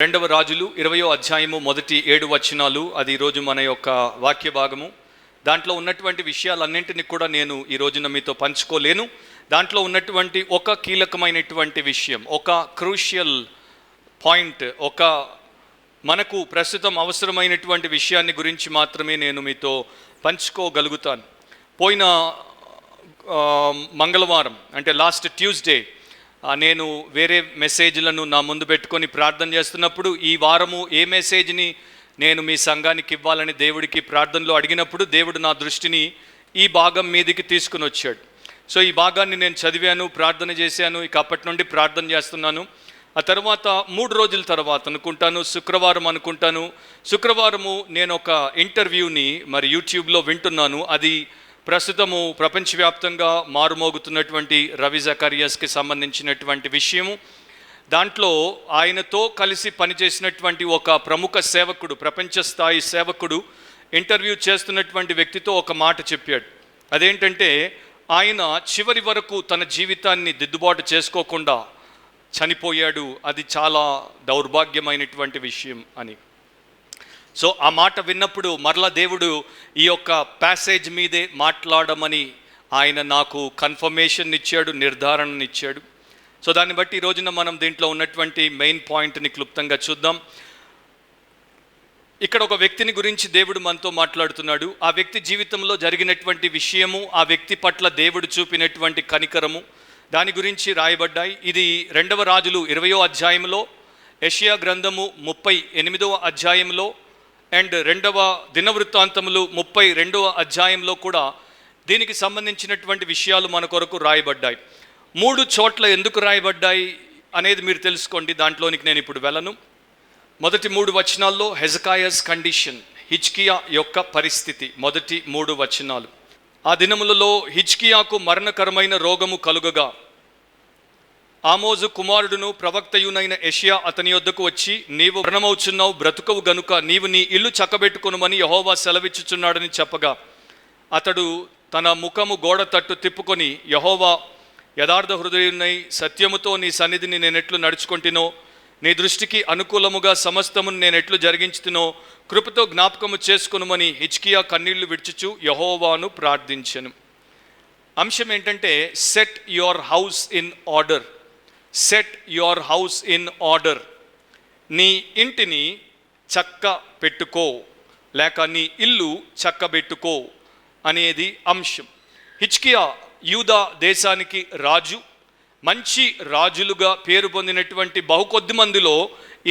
రెండవ రాజులు 20వ అధ్యాయము మొదటి 7 వచనాలు. అది ఈరోజు మన యొక్క వాక్య భాగము. దాంట్లో ఉన్నటువంటి విషయాలన్నింటినీ కూడా నేను ఈ రోజున మీతో పంచుకోలేను. దాంట్లో ఉన్నటువంటి ఒక కీలకమైనటువంటి విషయం, ఒక క్రూషియల్ పాయింట్, ఒక మనకు ప్రస్తుతం అవసరమైనటువంటి విషయాన్ని గురించి మాత్రమే నేను మీతో పంచుకోగలుగుతాను. పోయిన మంగళవారం అంటే లాస్ట్ ట్యూస్డే నేను వేరే మెసేజ్లను నా ముందు పెట్టుకొని ప్రార్థన చేస్తున్నప్పుడు ఈ వారము ఏ మెసేజ్ని నేను మీ సంఘానికి ఇవ్వాలని దేవుడికి ప్రార్థనలో అడిగినప్పుడు దేవుడు నా దృష్టిని ఈ భాగం మీదికి తీసుకుని వచ్చాడు. సో ఈ భాగాన్ని నేను చదివాను, ప్రార్థన చేశాను. ఇక అప్పటి నుండి ప్రార్థన చేస్తున్నాను. ఆ తర్వాత 3 రోజుల తర్వాత అనుకుంటాను, శుక్రవారము నేను ఒక ఇంటర్వ్యూని యూట్యూబ్లో వింటున్నాను. అది ప్రస్తుతము ప్రపంచవ్యాప్తంగా మారుమోగుతున్నటువంటి రవి జకరియాస్కి సంబంధించినటువంటి విషయము. దాంట్లో ఆయనతో కలిసి పనిచేసినటువంటి ఒక ప్రముఖ సేవకుడు, ప్రపంచ స్థాయి సేవకుడు ఇంటర్వ్యూ చేస్తున్నటువంటి వ్యక్తితో ఒక మాట చెప్పాడు. అదేంటంటే ఆయన చివరి వరకు తన జీవితాన్ని దిద్దుబాటు చేసుకోకుండా చనిపోయాడు. అది చాలా దౌర్భాగ్యమైనటువంటి విషయం అని. సో ఆ మాట విన్నప్పుడు మరలా దేవుడు ఈ యొక్క ప్యాసేజ్ మీదే మాట్లాడమని ఆయన నాకు కన్ఫర్మేషన్ ఇచ్చాడు, నిర్ధారణనిచ్చాడు. సో దాన్ని బట్టి ఈ రోజున మనం దీంట్లో ఉన్నటువంటి మెయిన్ పాయింట్ని క్లుప్తంగా చూద్దాం. ఇక్కడ ఒక వ్యక్తిని గురించి దేవుడు మనతో మాట్లాడుతున్నాడు. ఆ వ్యక్తి జీవితంలో జరిగినటువంటి విషయము, ఆ వ్యక్తి పట్ల దేవుడు చూపినటువంటి కనికరము, దాని గురించి రాయబడ్డాయి. ఇది 2వ రాజులు 20వ అధ్యాయంలో, యెషయా గ్రంథము 38వ అధ్యాయంలో అండ్ 2వ దినవృత్తాంతములు 32వ అధ్యాయంలో కూడా దీనికి సంబంధించినటువంటి విషయాలు మన కొరకు రాయబడ్డాయి. 3 చోట్ల ఎందుకు రాయబడ్డాయి అనేది మీరు తెలుసుకోండి. దాంట్లోనికి నేను ఇప్పుడు వెళ్ళను. మొదటి 3 వచనాల్లో హెజకాయాస్ కండిషన్, హిజ్కియా యొక్క పరిస్థితి. మొదటి 3 వచనాలు. ఆ దినములలో హిజ్కియాకు మరణకరమైన రోగము కలుగగా ఆమోజు కుమారుడును ప్రవక్తయునైన యెషయా అతని యొద్దకు వచ్చి, నీవు మరణమవుచున్నావు, బ్రతుకవు గనుక నీవు నీ ఇల్లు చక్కబెట్టుకొనుమని యెహోవా సెలవిచ్చుచున్నాడని చెప్పగా అతడు తన ముఖము గోడ తట్టు తిప్పుకొని, యెహోవా యథార్థ హృదయునై సత్యముతో నీ సన్నిధిని నేనెట్లు నడుచుకొంటినో, నీ దృష్టికి అనుకూలముగా సమస్తమును నేనెట్లు జరిగించుతునో కృపతో జ్ఞాపకము చేసుకొనుమని హిజ్కియా కన్నీళ్లు విడిచుచు యెహోవాను ప్రార్థించెను. అంశం ఏంటంటే set your house in order. Set your house in order. నీ ఇంటిని చక్క పెట్టుకో, లేక నీ ఇల్లు చక్కబెట్టుకో అనేది అంశం. హిజ్కియా యూదా దేశానికి రాజు. మంచి రాజులుగా పేరు పొందినటువంటి బహుకొద్ది మందిలో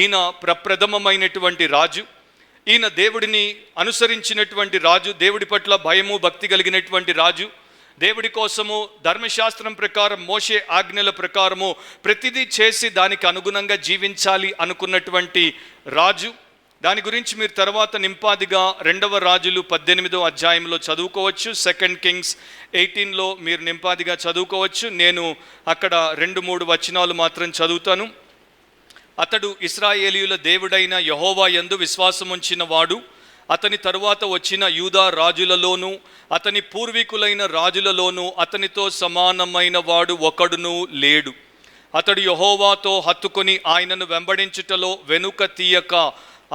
ఈయన ప్రప్రథమమైనటువంటి రాజు. ఈయన దేవుడిని అనుసరించినటువంటి రాజు, దేవుడి పట్ల భయము భక్తి కలిగినటువంటి రాజు. దేవుడి కోసము ధర్మశాస్త్రం ప్రకారం, మోషే ఆజ్ఞల ప్రకారము ప్రతిదీ చేసి దానికి అనుగుణంగా జీవించాలి అనుకున్నటువంటి రాజు. దాని గురించి మీరు తర్వాత నింపాదిగా 2వ రాజులు 18వ అధ్యాయంలో చదువుకోవచ్చు. 2 కింగ్స్ 18లో మీరు నింపాదిగా చదువుకోవచ్చు. నేను అక్కడ 2-3 వచనాలు మాత్రం చదువుతాను. అతడు ఇశ్రాయేలీయుల దేవుడైన యెహోవా యందు విశ్వాసముంచిన వాడు. అతని తరువాత వచ్చిన యూదా రాజులలోనూ అతని పూర్వీకులైన రాజులలోనూ అతనితో సమానమైన వాడు ఒకడును లేడు. అతడు యెహోవాతో హత్తుకొని ఆయనను వెంబడించుటలో వెనుక తీయక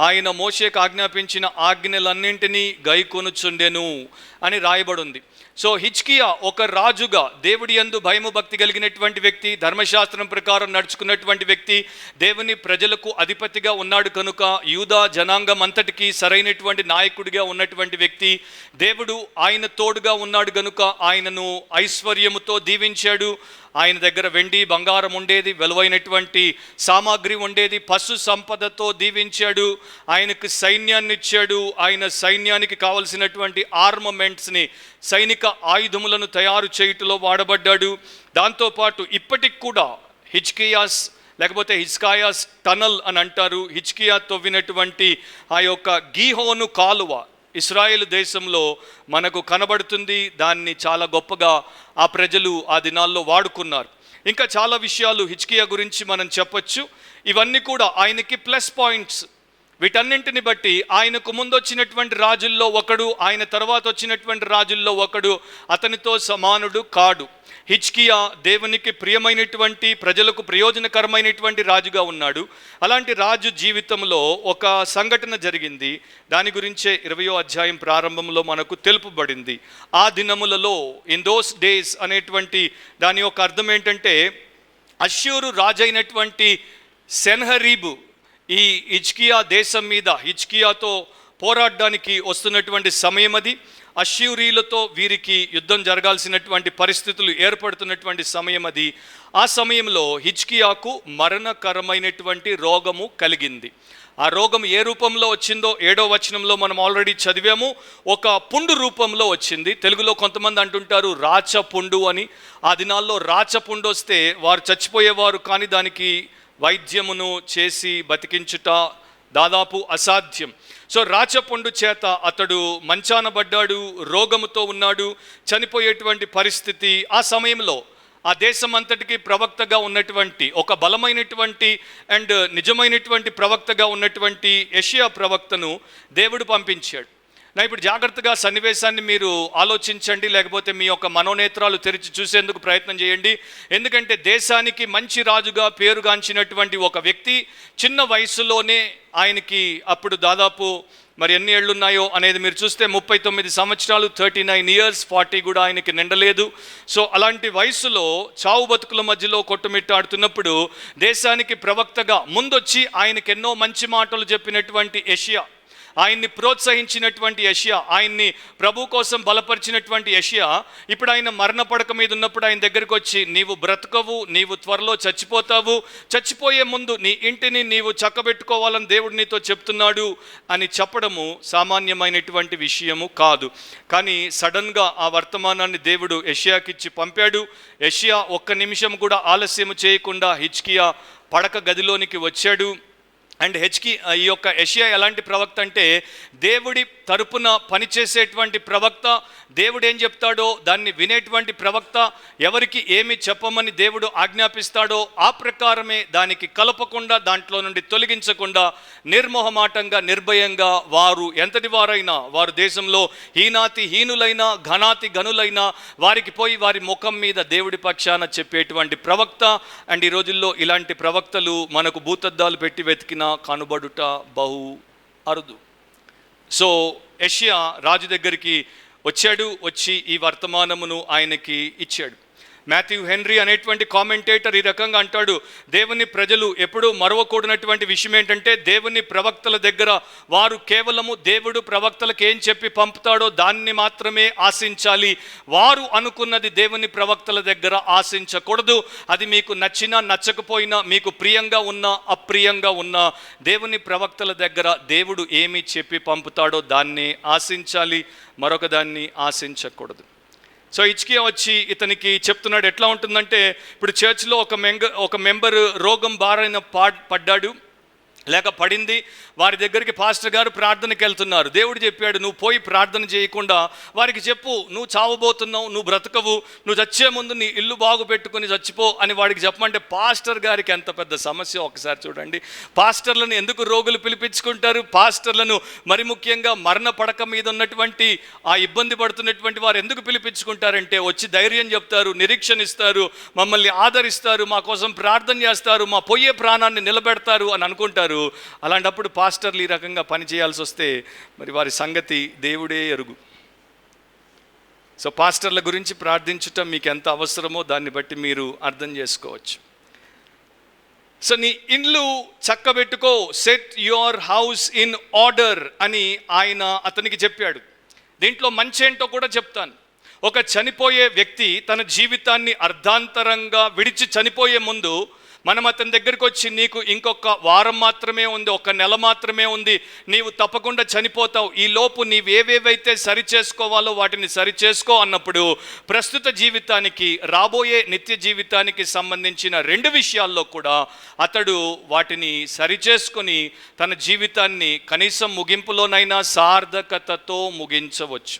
ఆయన మోషేకు ఆజ్ఞాపించిన ఆజ్ఞలన్నింటినీ గైకొనుచుండెను అని రాయబడింది. సో హిజ్కియా ఒక రాజుగా దేవుడి యందు భయము భక్తి కలిగినటువంటి వ్యక్తి, ధర్మశాస్త్రం ప్రకారం నడుచుకున్నటువంటి వ్యక్తి, దేవుని ప్రజలకు అధిపతిగా ఉన్నాడు కనుక యూదా జనాంగం అంతటికీ సరైనటువంటి నాయకుడిగా ఉన్నటువంటి వ్యక్తి. దేవుడు ఆయన తోడుగా ఉన్నాడు కనుక ఆయనను ఐశ్వర్యముతో దీవించాడు. ఆయన దగ్గర వెండి బంగారం ఉండేది, విలువైనటువంటి సామాగ్రి ఉండేది, పశు సంపదతో దీవించాడు. ఆయనకు సైన్యాన్ని ఇచ్చాడు. ఆయన సైన్యానికి కావలసినటువంటి ఆర్మమెంట్స్ని, సైనిక ఆయుధములను తయారు చేయుటలో వాడబడ్డాడు. దాంతోపాటు ఇప్పటికి కూడా హిజ్కియాస్ లేకపోతే హిజ్కాయాస్ టనల్ అని అంటారు. హిజ్కియా తవ్వినటువంటి ఆ యొక్క గీహోను కాలువ ఇశ్రాయేలు దేశంలో మనకు కనబడుతుంది. దాన్ని చాలా గొప్పగా ఆ ప్రజలు ఆ దినాల్లో వాడుకున్నారు. ఇంకా చాలా విషయాలు హిజ్కియా గురించి మనం చెప్పొచ్చు. ఇవన్నీ కూడా ఆయనకి ప్లస్ పాయింట్స్. వీటన్నింటిని బట్టి ఆయనకు ముందు వచ్చినటువంటి రాజుల్లో ఒకడు, ఆయన తర్వాత వచ్చినటువంటి రాజుల్లో ఒకడు అతనితో సమానుడు కాడు. హిజ్కియా దేవునికి ప్రియమైనటువంటి, ప్రజలకు ప్రయోజనకరమైనటువంటి రాజుగా ఉన్నాడు. అలాంటి రాజు జీవితంలో ఒక సంఘటన జరిగింది. దాని గురించే 20వ అధ్యాయం ప్రారంభంలో మనకు తెలుపబడింది. ఆ దినములలో, ఇన్ దోస్ డేస్ అనేటువంటి దాని యొక్క అర్థం ఏంటంటే, అష్షూరు రాజైనటువంటి సెన్హరీబు ఈ హిజ్కియా దేశం మీద హిజ్కియాతో పోరాడడానికి వస్తున్నటువంటి సమయం అది. అష్షూరీలతో వీరికి యుద్ధం జరగాల్సినటువంటి పరిస్థితులు ఏర్పడుతున్నటువంటి సమయం అది. ఆ సమయంలో హిజ్కియాకు మరణకరమైనటువంటి రోగము కలిగింది. ఆ రోగం ఏ రూపంలో వచ్చిందో 7వ వచనంలో మనం ఆల్రెడీ చదివాము. ఒక పుండు రూపంలో వచ్చింది. తెలుగులో కొంతమంది అంటుంటారు రాచపుండు అని. ఆ దినాల్లో రాచపుండు వస్తే వారు చచ్చిపోయేవారు, కానీ దానికి వైద్యమును చేసి బతికించుట దాదాపు అసాధ్యం. సో రాచపుండు చేత అతడు మంచానబడ్డాడు, రోగముతో ఉన్నాడు, చనిపోయేటువంటి పరిస్థితి. ఆ సమయంలో ఆ దేశం అంతటికి ప్రవక్తగా ఉన్నటువంటి, ఒక బలమైనటువంటి అండ్ నిజమైనటువంటి ప్రవక్తగా ఉన్నటువంటి యెషయా ప్రవక్తను దేవుడు పంపించాడు. ఇప్పుడు జాగ్రత్తగా సన్నివేశాన్ని మీరు ఆలోచించండి, లేకపోతే మీ యొక్క మనోనేత్రాలు తెరిచి చూసేందుకు ప్రయత్నం చేయండి. ఎందుకంటే దేశానికి మంచి రాజుగా పేరుగాంచినటువంటి ఒక వ్యక్తి చిన్న వయసులోనే, ఆయనకి అప్పుడు దాదాపు మరి ఎన్ని ఏళ్ళు ఉన్నాయో అనేది మీరు చూస్తే 39 సంవత్సరాలు, 39 years, 40 కూడా ఆయనకి నిండలేదు. సో అలాంటి వయసులో చావు బతుకుల మధ్యలో కొట్టుమిట్టాడుతున్నప్పుడు దేశానికి ప్రవక్తగా ముందొచ్చి ఆయనకి ఎన్నో మంచి మాటలు చెప్పినటువంటి యెషయా, ఆయన్ని ప్రోత్సహించినటువంటి యెషయా, ఆయన్ని ప్రభు కోసం బలపరిచినటువంటి యెషయా, ఇప్పుడు ఆయన మరణ పడక మీద ఉన్నప్పుడు ఆయన దగ్గరికి వచ్చి, నీవు బ్రతకవు, నీవు త్వరలో చచ్చిపోతావు, చచ్చిపోయే ముందు నీ ఇంటిని నీవు చక్కబెట్టుకోవాలని దేవుడు నీతో చెప్తున్నాడు అని చెప్పడము సామాన్యమైనటువంటి విషయము కాదు. కానీ సడన్గా ఆ వర్తమానాన్ని దేవుడు యెషయాకిచ్చి పంపాడు. యెషయా ఒక్క నిమిషం కూడా ఆలస్యం చేయకుండా హిజ్కియా పడక గదిలోనికి వచ్చాడు. అండ్ ఈ యొక్క యెషయా ఎలాంటి ప్రవక్త అంటే, దేవుడి తరపున పనిచేసేటువంటి ప్రవక్త, దేవుడు ఏం చెప్తాడో దాన్ని వినేటువంటి ప్రవక్త, ఎవరికి ఏమి చెప్పమని దేవుడు ఆజ్ఞాపిస్తాడో ఆ ప్రకారమే దానికి కలపకుండా, దాంట్లో నుండి తొలగించకుండా, నిర్మోహమాటంగా, నిర్భయంగా, వారు ఎంతటి వారైనా, వారు దేశంలో హీనాతి హీనులైనా, ఘనాతి ఘనులైనా, వారికి పోయి వారి ముఖం మీద దేవుడి పక్షాన చెప్పేటువంటి ప్రవక్త. అండ్ ఈ రోజుల్లో ఇలాంటి ప్రవక్తలు మనకు భూతద్దాలు పెట్టి వెతికిన కనుబడుట బహు అరుదు. సో యెషయా రాజు దగ్గరికి వచ్చి ఈ వర్తమానమును ఆయనకి ఇచ్చాడు. మాథ్యూ హెన్రీ అనేటువంటి కామెంటేటర్ ఈ రకంగా అంటాడు, దేవుని ప్రజలు ఎప్పుడూ మరవకూడనటువంటి విషయం ఏంటంటే, దేవుని ప్రవక్తల దగ్గర వారు కేవలము దేవుడు ప్రవక్తలకు ఏం చెప్పి పంపుతాడో దాన్ని మాత్రమే ఆశించాలి. వారు అనుకున్నది దేవుని ప్రవక్తల దగ్గర ఆశించకూడదు. అది మీకు నచ్చినా నచ్చకపోయినా, మీకు ప్రియంగా ఉన్నా అప్రియంగా ఉన్నా, దేవుని ప్రవక్తల దగ్గర దేవుడు ఏమి చెప్పి పంపుతాడో దాన్ని ఆశించాలి, మరొక దాన్ని ఆశించకూడదు. సో హిజ్కియా వచ్చి ఇతనికి చెప్తున్నాడు. ఎట్లా ఉంటుందంటే, ఇప్పుడు చర్చ్లో ఒక మెంబర్ రోగం బారైన పడ్డాడు, లేక పడింది. వారి దగ్గరికి పాస్టర్ గారు ప్రార్థనకి వెళ్తున్నారు. దేవుడు చెప్పాడు, నువ్వు పోయి ప్రార్థన చేయకుండా వారికి చెప్పు, నువ్వు చావబోతున్నావు, నువ్వు బ్రతకవు, నువ్వు చచ్చే ముందు నీ ఇల్లు బాగు పెట్టుకుని చచ్చిపో అని వాడికి చెప్పమంటే పాస్టర్ గారికి ఎంత పెద్ద సమస్య ఒకసారి చూడండి. పాస్టర్లను ఎందుకు రోగులు పిలిపించుకుంటారు? పాస్టర్లను మరి ముఖ్యంగా మరణ పడక మీద ఉన్నటువంటి, ఆ ఇబ్బంది పడుతున్నటువంటి వారు ఎందుకు పిలిపించుకుంటారంటే, వచ్చి ధైర్యం చెప్తారు, నిరీక్షణ ఇస్తారు, మమ్మల్ని ఆదరిస్తారు, మా కోసం ప్రార్థన చేస్తారు, మా పోయే ప్రాణాన్ని నిలబెడతారు అని అనుకుంటారు. అలాంటప్పుడు పాస్టర్లు ఈ రకంగా పని చేయాల్సి వస్తే మరి వారి సంగతి దేవుడే ఎరుగు. సో పాస్టర్ల గురించి ప్రార్థించటం మీకు ఎంత అవసరమో దాన్ని బట్టి మీరు అర్థం చేసుకోవచ్చు. సో నీ ఇల్లు చక్కబెట్టుకో, set your house in order అని ఆయన అతనికి చెప్పాడు. దీంట్లో మంచి ఏంటో కూడా చెప్తాను. ఒక చనిపోయే వ్యక్తి తన జీవితాన్ని అర్ధాంతరంగా విడిచి చనిపోయే ముందు మనం అతని దగ్గరికి వచ్చి, నీకు ఇంకొక వారం మాత్రమే ఉంది, ఒక నెల మాత్రమే ఉంది, నీవు తప్పకుండా చనిపోతావు, ఈ లోపు నీవేవేవైతే సరి చేసుకోవాలో వాటిని సరి చేసుకో అన్నప్పుడు, ప్రస్తుత జీవితానికి, రాబోయే నిత్య జీవితానికి సంబంధించిన 2 విషయాల్లో కూడా అతడు వాటిని సరి చేసుకొని తన జీవితాన్ని కనీసం ముగింపులోనైనా సార్థకతతో ముగించవచ్చు.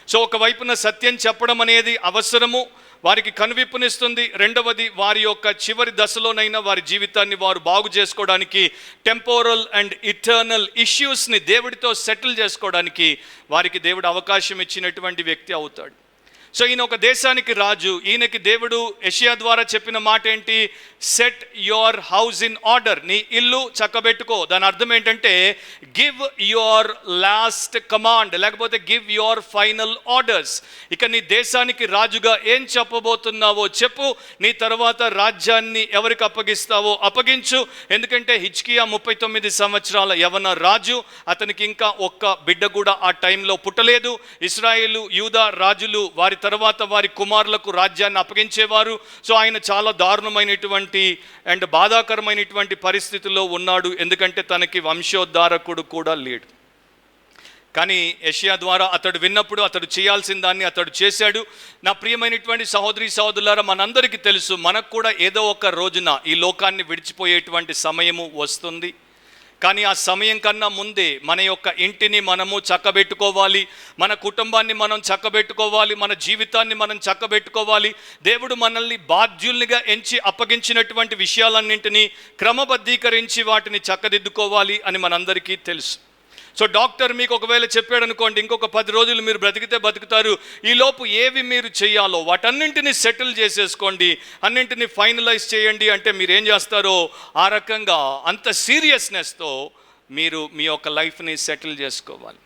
సో ఒకవైపున సత్యం చెప్పడం అనేది అవసరము, వారికి కనువిప్పునిస్తుంది. రెండవది, వారి యొక్క చివరి దశలోనైనా వారి జీవితాన్ని వారు బాగు చేసుకోవడానికి, టెంపోరల్ అండ్ ఇటర్నల్ ఇష్యూస్ని దేవుడితో సెటిల్ చేసుకోవడానికి వారికి దేవుడు అవకాశం ఇచ్చినటువంటి వ్యక్తి అవుతాడు. సో ఈయన ఒక దేశానికి రాజు. ఈయనకి దేవుడు యెషయా ద్వారా చెప్పిన మాట ఏంటి? Set your house in order. నీ ఇల్లు చక్కబెట్టుకో. దాని అర్థం ఏంటంటే గివ్ యువర్ లాస్ట్ కమాండ్, లేకపోతే గివ్ యువర్ ఫైనల్ ఆర్డర్స్. ఇక నీ దేశానికి రాజుగా ఏం చెప్పబోతున్నావో చెప్పు. నీ తర్వాత రాజ్యాన్ని ఎవరికి అప్పగిస్తావో అప్పగించు. ఎందుకంటే హిజ్కియా 39 సంవత్సరాల యవన రాజు. అతనికి ఇంకా ఒక్క బిడ్డ కూడా ఆ టైంలో పుట్టలేదు. ఇశ్రాయేలు యూదా రాజులు వారి తర్వాత వారి కుమారులకు రాజ్యాన్ని అప్పగించేవారు. సో ఆయన చాలా దారుణమైనటువంటి అండ్ బాధాకరమైనటువంటి పరిస్థితుల్లో ఉన్నాడు. ఎందుకంటే తనకి వంశోద్ధారకుడు కూడా లేడు. కానీ యెషయా ద్వారా అతడు విన్నప్పుడు అతడు చేయాల్సిన దాన్ని అతడు చేశాడు. నా ప్రియమైనటువంటి సహోదరి సహోదరులారా, మనందరికీ తెలుసు, మనకు కూడా ఏదో ఒక రోజున ఈ లోకాన్ని విడిచిపోయేటువంటి సమయము వస్తుంది. కానీ ఆ సమయం కన్నా ముందే మన యొక్క ఇంటిని మనము చక్కబెట్టుకోవాలి, మన కుటుంబాన్ని మనం చక్కబెట్టుకోవాలి, మన జీవితాన్ని మనం చక్కబెట్టుకోవాలి. దేవుడు మనల్ని బాధ్యుల్నిగా ఎంచి అప్పగించినటువంటి విషయాలన్నింటినీ క్రమబద్ధీకరించి వాటిని చక్కదిద్దుకోవాలి అని మనందరికీ తెలుసు. సో డాక్టర్ మీకు ఒకవేళ చెప్పాడు అనుకోండి, ఇంకొక 10 రోజులు మీరు బ్రతికితే బతుకుతారు, ఈలోపు ఏవి మీరు చేయాలో వాటన్నింటినీ సెటిల్ చేసేసుకోండి, అన్నింటినీ ఫైనలైజ్ చేయండి అంటే మీరు ఏం చేస్తారో ఆ రకంగా అంత సీరియస్నెస్తో మీరు మీ యొక్క లైఫ్ని సెటిల్ చేసుకోవాలి.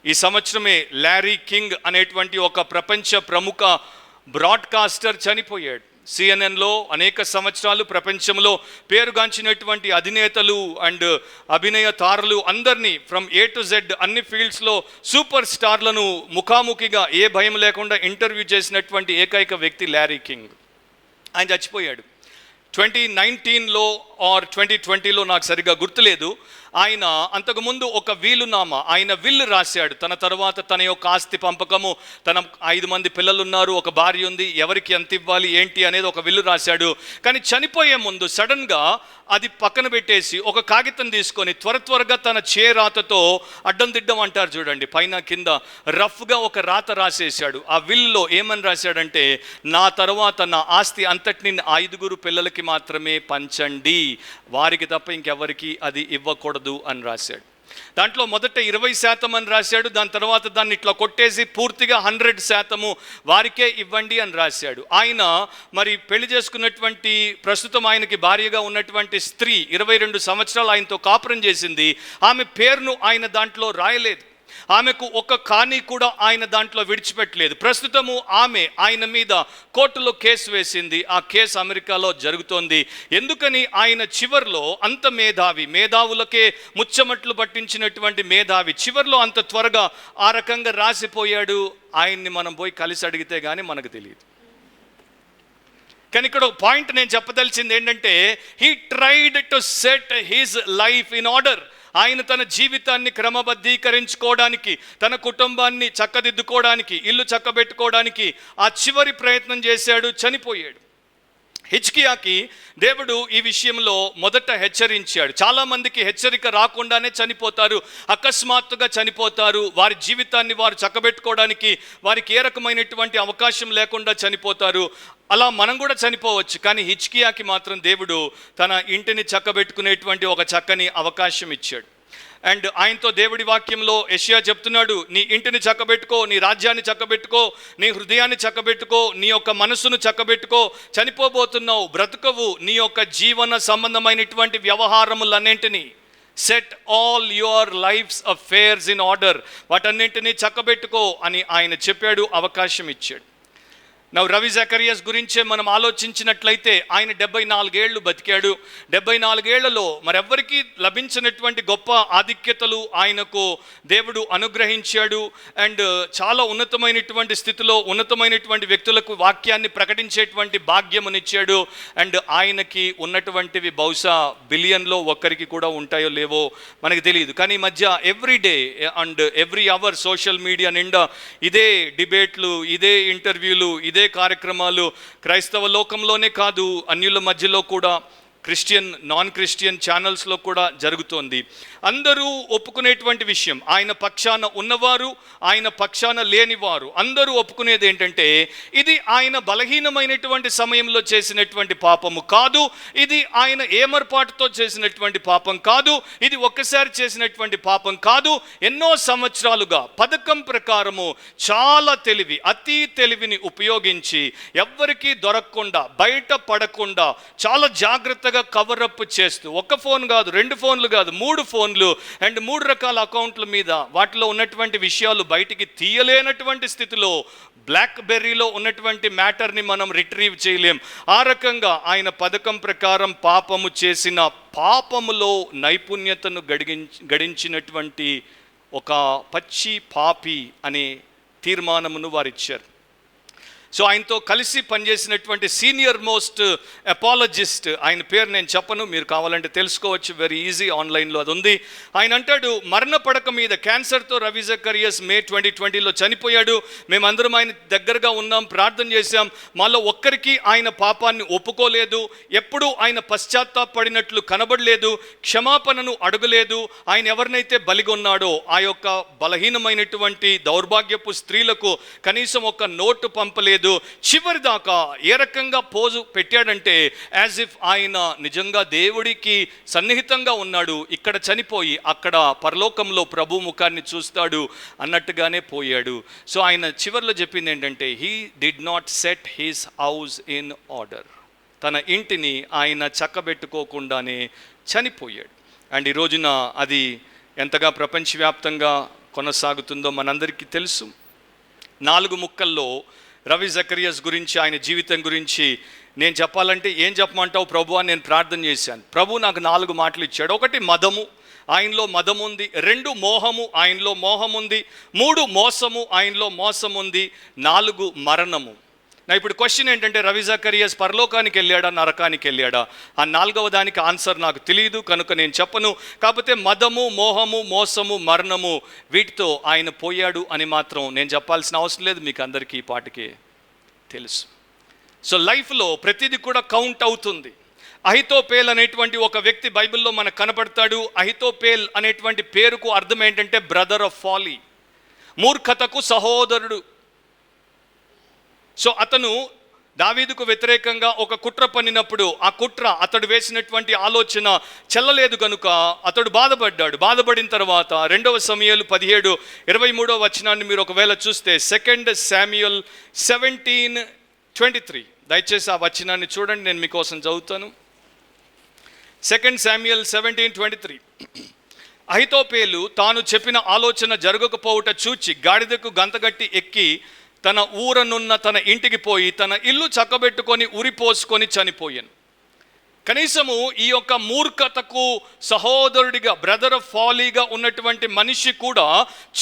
ఈ సంవత్సరమే లారీ కింగ్ అనేటువంటి ఒక ప్రపంచ ప్రముఖ బ్రాడ్కాస్టర్ చనిపోయాడు. సిఎన్ఎన్లో అనేక సంవత్సరాలు ప్రపంచంలో పేరుగాంచినటువంటి అధినేతలు అండ్ అభినయ తారలు అందరినీ ఫ్రమ్ A to Z అన్ని ఫీల్డ్స్లో సూపర్ స్టార్లను ముఖాముఖిగా ఏ భయం లేకుండా ఇంటర్వ్యూ చేసినటువంటి ఏకైక వ్యక్తి లారీ కింగ్. ఆయన చచ్చిపోయాడు 2019లో ఆర్ 2020లో, నాకు సరిగా గుర్తులేదు. ఆయన అంతకుముందు ఒక వీలునామా, ఆయన విల్లు రాశాడు. తన తర్వాత తన యొక్క ఆస్తి పంపకము, తన 5 మంది పిల్లలు ఉన్నారు, ఒక భార్య ఉంది, ఎవరికి ఎంత ఇవ్వాలి ఏంటి అనేది ఒక విల్లు రాశాడు. కానీ చనిపోయే ముందు సడన్గా అది పక్కన పెట్టేసి ఒక కాగితం తీసుకొని త్వరగా తన రాతతో అడ్డం దిడ్డం అంటారు చూడండి, పైన కింద రఫ్గా ఒక రాత రాసేశాడు. ఆ విల్లులో ఏమని రాశాడంటే, నా తర్వాత నా ఆస్తి అంతటిని 5 పిల్లలకి మాత్రమే పంచండి, వారికి తప్ప ఇంకెవరికి అది ఇవ్వకూడదు అని రాశాడు. దాంట్లో మొదట 20% అని రాశాడు. దాని తర్వాత దాన్ని ఇట్లా కొట్టేసి పూర్తిగా 100% వారికే ఇవ్వండి అని రాశాడు. ఆయన మరి పెళ్లి చేసుకున్నటువంటి, ప్రస్తుతం ఆయనకి భార్యగా ఉన్నటువంటి స్త్రీ 22 సంవత్సరాలు ఆయనతో కాపురం చేసింది. ఆమె పేరును ఆయన దాంట్లో రాయలేదు. ఆమెకు ఒక కాని కూడా ఆయన దాంట్లో విడిచిపెట్టలేదు. ప్రస్తుతము ఆమె ఆయన మీద కోర్టులో కేసు వేసింది. ఆ కేసు అమెరికాలో జరుగుతోంది. ఎందుకని? ఆయన చివర్లో అంత మేధావులకే ముచ్చమట్లు పట్టించినటువంటి మేధావి చివర్లో అంత త్వరగా ఆ రకంగా రాసిపోయాడు. ఆయన్ని మనం పోయి కలిసి అడిగితే కానీ మనకు తెలియదు. కానీ ఇక్కడ ఒక పాయింట్ నేను చెప్పదలిచింది ఏంటంటే, he tried to set his life in order. ఆయన తన జీవితాన్ని క్రమబద్ధీకరించుకోవడానికి, తన కుటుంబాన్ని చక్కదిద్దుకోవడానికి, ఇల్లు చక్కబెట్టుకోవడానికి ఆ చివరి ప్రయత్నం చేశాడు. చనిపోయాడు. హిజ్కియాకి దేవుడు ఈ విషయంలో మొదట హెచ్చరించాడు. చాలామందికి హెచ్చరిక రాకుండానే చనిపోతారు, అకస్మాత్తుగా చనిపోతారు. వారి జీవితాన్ని వారు చక్కబెట్టుకోవడానికి వారికి ఏ రకమైనటువంటి అవకాశం లేకుండా చనిపోతారు. అలా మనం కూడా చనిపోవచ్చు. కానీ హిజ్కియాకి మాత్రం దేవుడు తన ఇంటిని చక్కబెట్టుకునేటువంటి ఒక చక్కని అవకాశం ఇచ్చాడు. అండ్ ఆయనతో దేవుడి వాక్యంలో యెషయా చెప్తున్నాడు, నీ ఇంటిని చక్కబెట్టుకో, నీ రాజ్యాన్ని చక్కబెట్టుకో, నీ హృదయాన్ని చక్కబెట్టుకో, నీ యొక్క మనసును చక్కబెట్టుకో. చనిపోబోతున్నావు, బ్రతుకవు. నీ యొక్క జీవన సంబంధమైనటువంటి వ్యవహారములన్నింటినీ set all your life's affairs in order, వాటన్నింటినీ చక్కబెట్టుకో అని ఆయన చెప్పాడు, అవకాశం ఇచ్చాడు. రవి జకరియాస్ గురించే మనం ఆలోచించినట్లయితే ఆయన 74 ఏళ్ళు బతికాడు. 74 ఏళ్లలో మరెవ్వరికి లభించినటువంటి గొప్ప ఆధిక్యతలు ఆయనకు దేవుడు అనుగ్రహించాడు. అండ్ చాలా ఉన్నతమైనటువంటి స్థితిలో ఉన్నతమైనటువంటి వ్యక్తులకు వాక్యాన్ని ప్రకటించేటువంటి భాగ్యమునిచ్చాడు. అండ్ ఆయనకి ఉన్నటువంటివి బహుశా బిలియన్లో ఒక్కరికి కూడా ఉంటాయో లేవో మనకు తెలియదు. కానీ ఈ మధ్య every day and every hour social media నిండా ఇదే డిబేట్లు, ఇదే ఇంటర్వ్యూలు, ఇదే కార్యక్రమాలు క్రైస్తవ లోకంలోనే కాదు, అన్యుల మధ్యలో కూడా క్రిస్టియన్ నాన్ క్రిస్టియన్ ఛానల్స్లో కూడా జరుగుతోంది. అందరూ ఒప్పుకునేటువంటి విషయం, ఆయన పక్షాన ఉన్నవారు, ఆయన పక్షాన లేనివారు అందరూ ఒప్పుకునేది ఏంటంటే ఇది ఆయన బలహీనమైనటువంటి సమయంలో చేసినటువంటి పాపము కాదు, ఇది ఆయన ఏమర్పాటుతో చేసినటువంటి పాపం కాదు, ఇది ఒక్కసారి చేసినటువంటి పాపం కాదు. ఎన్నో సంవత్సరాలుగా పథకం ప్రకారము చాలా తెలివి, అతి తెలివిని ఉపయోగించి ఎవ్వరికీ దొరకకుండా, బయట పడకుండా చాలా జాగ్రత్తగా కవరప్ చేస్తూ, ఒక ఫోన్ కాదు, 2 ఫోన్లు కాదు, 3 ఫోన్లు అండ్ 3 రకాల అకౌంట్ల మీద వాటిలో ఉన్నటువంటి విషయాలు బయటికి తీయలేనటువంటి స్థితిలో, బ్లాక్ బెర్రీలో ఉన్నటువంటి మ్యాటర్ని మనం రిట్రీవ్ చేయలేం. ఆ రకంగా ఆయన పథకం ప్రకారం పాపము చేసిన, పాపములో నైపుణ్యతను గడించినటువంటి ఒక పచ్చి పాపి అనే తీర్మానమును వారిచ్చారు. సో ఆయనతో కలిసి పనిచేసినటువంటి సీనియర్ మోస్ట్ అపాలజిస్ట్, ఆయన పేరు నేను చెప్పను, మీరు కావాలంటే తెలుసుకోవచ్చు, వెరీ ఈజీ, ఆన్లైన్లో అది ఉంది. ఆయన అంటాడు, మరణ పడక మీద క్యాన్సర్తో రవి జకరియస్ మే 2020లో చనిపోయాడు. మేమందరం ఆయన దగ్గరగా ఉన్నాం, ప్రార్థన చేశాం. మాలో ఒక్కరికి ఆయన పాపాన్ని ఒప్పుకోలేదు, ఎప్పుడూ ఆయన పశ్చాత్తాపడినట్లు కనబడలేదు, క్షమాపణను అడగలేదు. ఆయన ఎవరినైతే బలిగొన్నాడో ఆ యొక్క బలహీనమైనటువంటి దౌర్భాగ్యపు స్త్రీలకు కనీసం ఒక నోటు పంపలేదు. చివరి దాకా ఏ రకంగా పోజు పెట్టాడంటే యాజ్ ఇఫ్ ఆయన నిజంగా దేవుడికి సన్నిహితంగా ఉన్నాడు, ఇక్కడ చనిపోయి అక్కడ పరలోకంలో ప్రభు ముఖాన్ని చూస్తాడు అన్నట్టుగానే పోయాడు. సో ఆయన చివరిలో చెప్పింది ఏంటంటే he did not set his house in order. తన ఇంటిని ఆయన చక్కబెట్టుకోకుండానే చనిపోయాడు. అండ్ ఈ రోజున అది ఎంతగా ప్రపంచవ్యాప్తంగా కొనసాగుతుందో మనందరికీ తెలుసు. 4 ముక్కల్లో రవి జకరియస్ గురించి, ఆయన జీవితం గురించి నేను చెప్పాలంటే ఏం చెప్పమంటావు ప్రభు అని నేను ప్రార్థన చేశాను. ప్రభు నాకు 4 మాటలు ఇచ్చాడు. 1 మదము, ఆయనలో మదం ఉంది. 2 మోహము, ఆయనలో మోహం ఉంది. 3 మోసము, ఆయనలో మోసం ఉంది. 4 మరణము. నా ఇప్పుడు క్వశ్చన్ ఏంటంటే రవి జకరియస్ పరలోకానికి వెళ్ళాడా, నరకానికి వెళ్ళాడా? ఆ 4వ దానికి ఆన్సర్ నాకు తెలియదు, కనుక నేను చెప్పను. కాకపోతే మదము, మోహము, మోసము, మరణము, వీటితో ఆయన పోయాడు అని మాత్రం నేను చెప్పాల్సిన అవసరం లేదు, మీకు అందరికీ ఈ పాటికే తెలుసు. సో లైఫ్లో ప్రతిదీ కూడా కౌంట్ అవుతుంది. అహితోపేల్ అనేటువంటి ఒక వ్యక్తి బైబిల్లో మనకు కనపడతాడు. అహితోపేల్ అనేటువంటి పేరుకు అర్థం ఏంటంటే బ్రదర్ ఆఫ్ ఫాలీ, మూర్ఖతకు సహోదరుడు. సో అతను దావీదుకు వ్యతిరేకంగా ఒక కుట్ర పన్నినప్పుడు ఆ కుట్ర, అతడు వేసినటువంటి ఆలోచన చెల్లలేదు కనుక అతడు బాధపడ్డాడు. బాధపడిన తర్వాత 2వ సమూయేలు 17:23 వచనాన్ని మీరు ఒకవేళ చూస్తే 2 శామ్యూయల్ 17:23, దయచేసి ఆ వచనాన్ని చూడండి, నేను మీకోసం చదువుతాను. 2 శామ్యూయల్ 17:23. అహితోపేలు తాను చెప్పిన ఆలోచన జరగకపోవుట చూచి గాడిదకు గంతగట్టి ఎక్కి తన ఊరనున్న తన ఇంటికి పోయి తన ఇల్లు చక్కబెట్టుకొని ఉరిపోసుకొని చనిపోయాను. కనీసము ఈ యొక్క మూర్ఖతకు సహోదరుడిగా, బ్రదర్ ఆఫ్ ఫాలీగా ఉన్నటువంటి మనిషి కూడా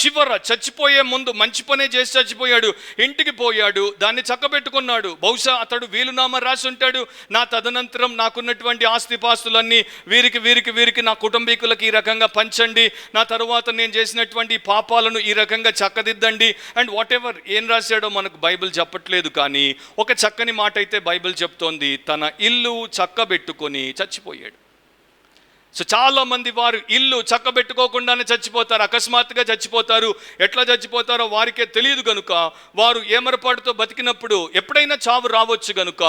చివర చచ్చిపోయే ముందు మంచి పనే చేసి చచ్చిపోయాడు. ఇంటికి పోయాడు, దాన్ని చక్కబెట్టుకున్నాడు. బహుశా అతడు వీలునామా రాసి ఉంటాడు, నా తదనంతరం నాకున్నటువంటి ఆస్తిపాస్తులన్నీ వీరికి వీరికి వీరికి నా కుటుంబీకులకు ఈ రకంగా పంచండి, నా తరువాత నేను చేసినటువంటి పాపాలను ఈ రకంగా చక్కదిద్దండి అండ్ వాట్ ఎవర్. ఏం రాశాడో మనకు బైబిల్ చెప్పట్లేదు, కానీ ఒక చక్కని మాట అయితే బైబిల్ చెప్తోంది, తన ఇల్లు చక్కబెట్టుకొని చచ్చిపోయాడు. సో చాలా మంది వారు ఇల్లు చక్కబెట్టుకోకుండానే చచ్చిపోతారు, అకస్మాత్తుగా చచ్చిపోతారు. ఎట్లా చచ్చిపోతారో వారికే తెలియదు కనుక వారు ఏమరపాటుతో బతికినప్పుడు ఎప్పుడైనా చావు రావచ్చు కనుక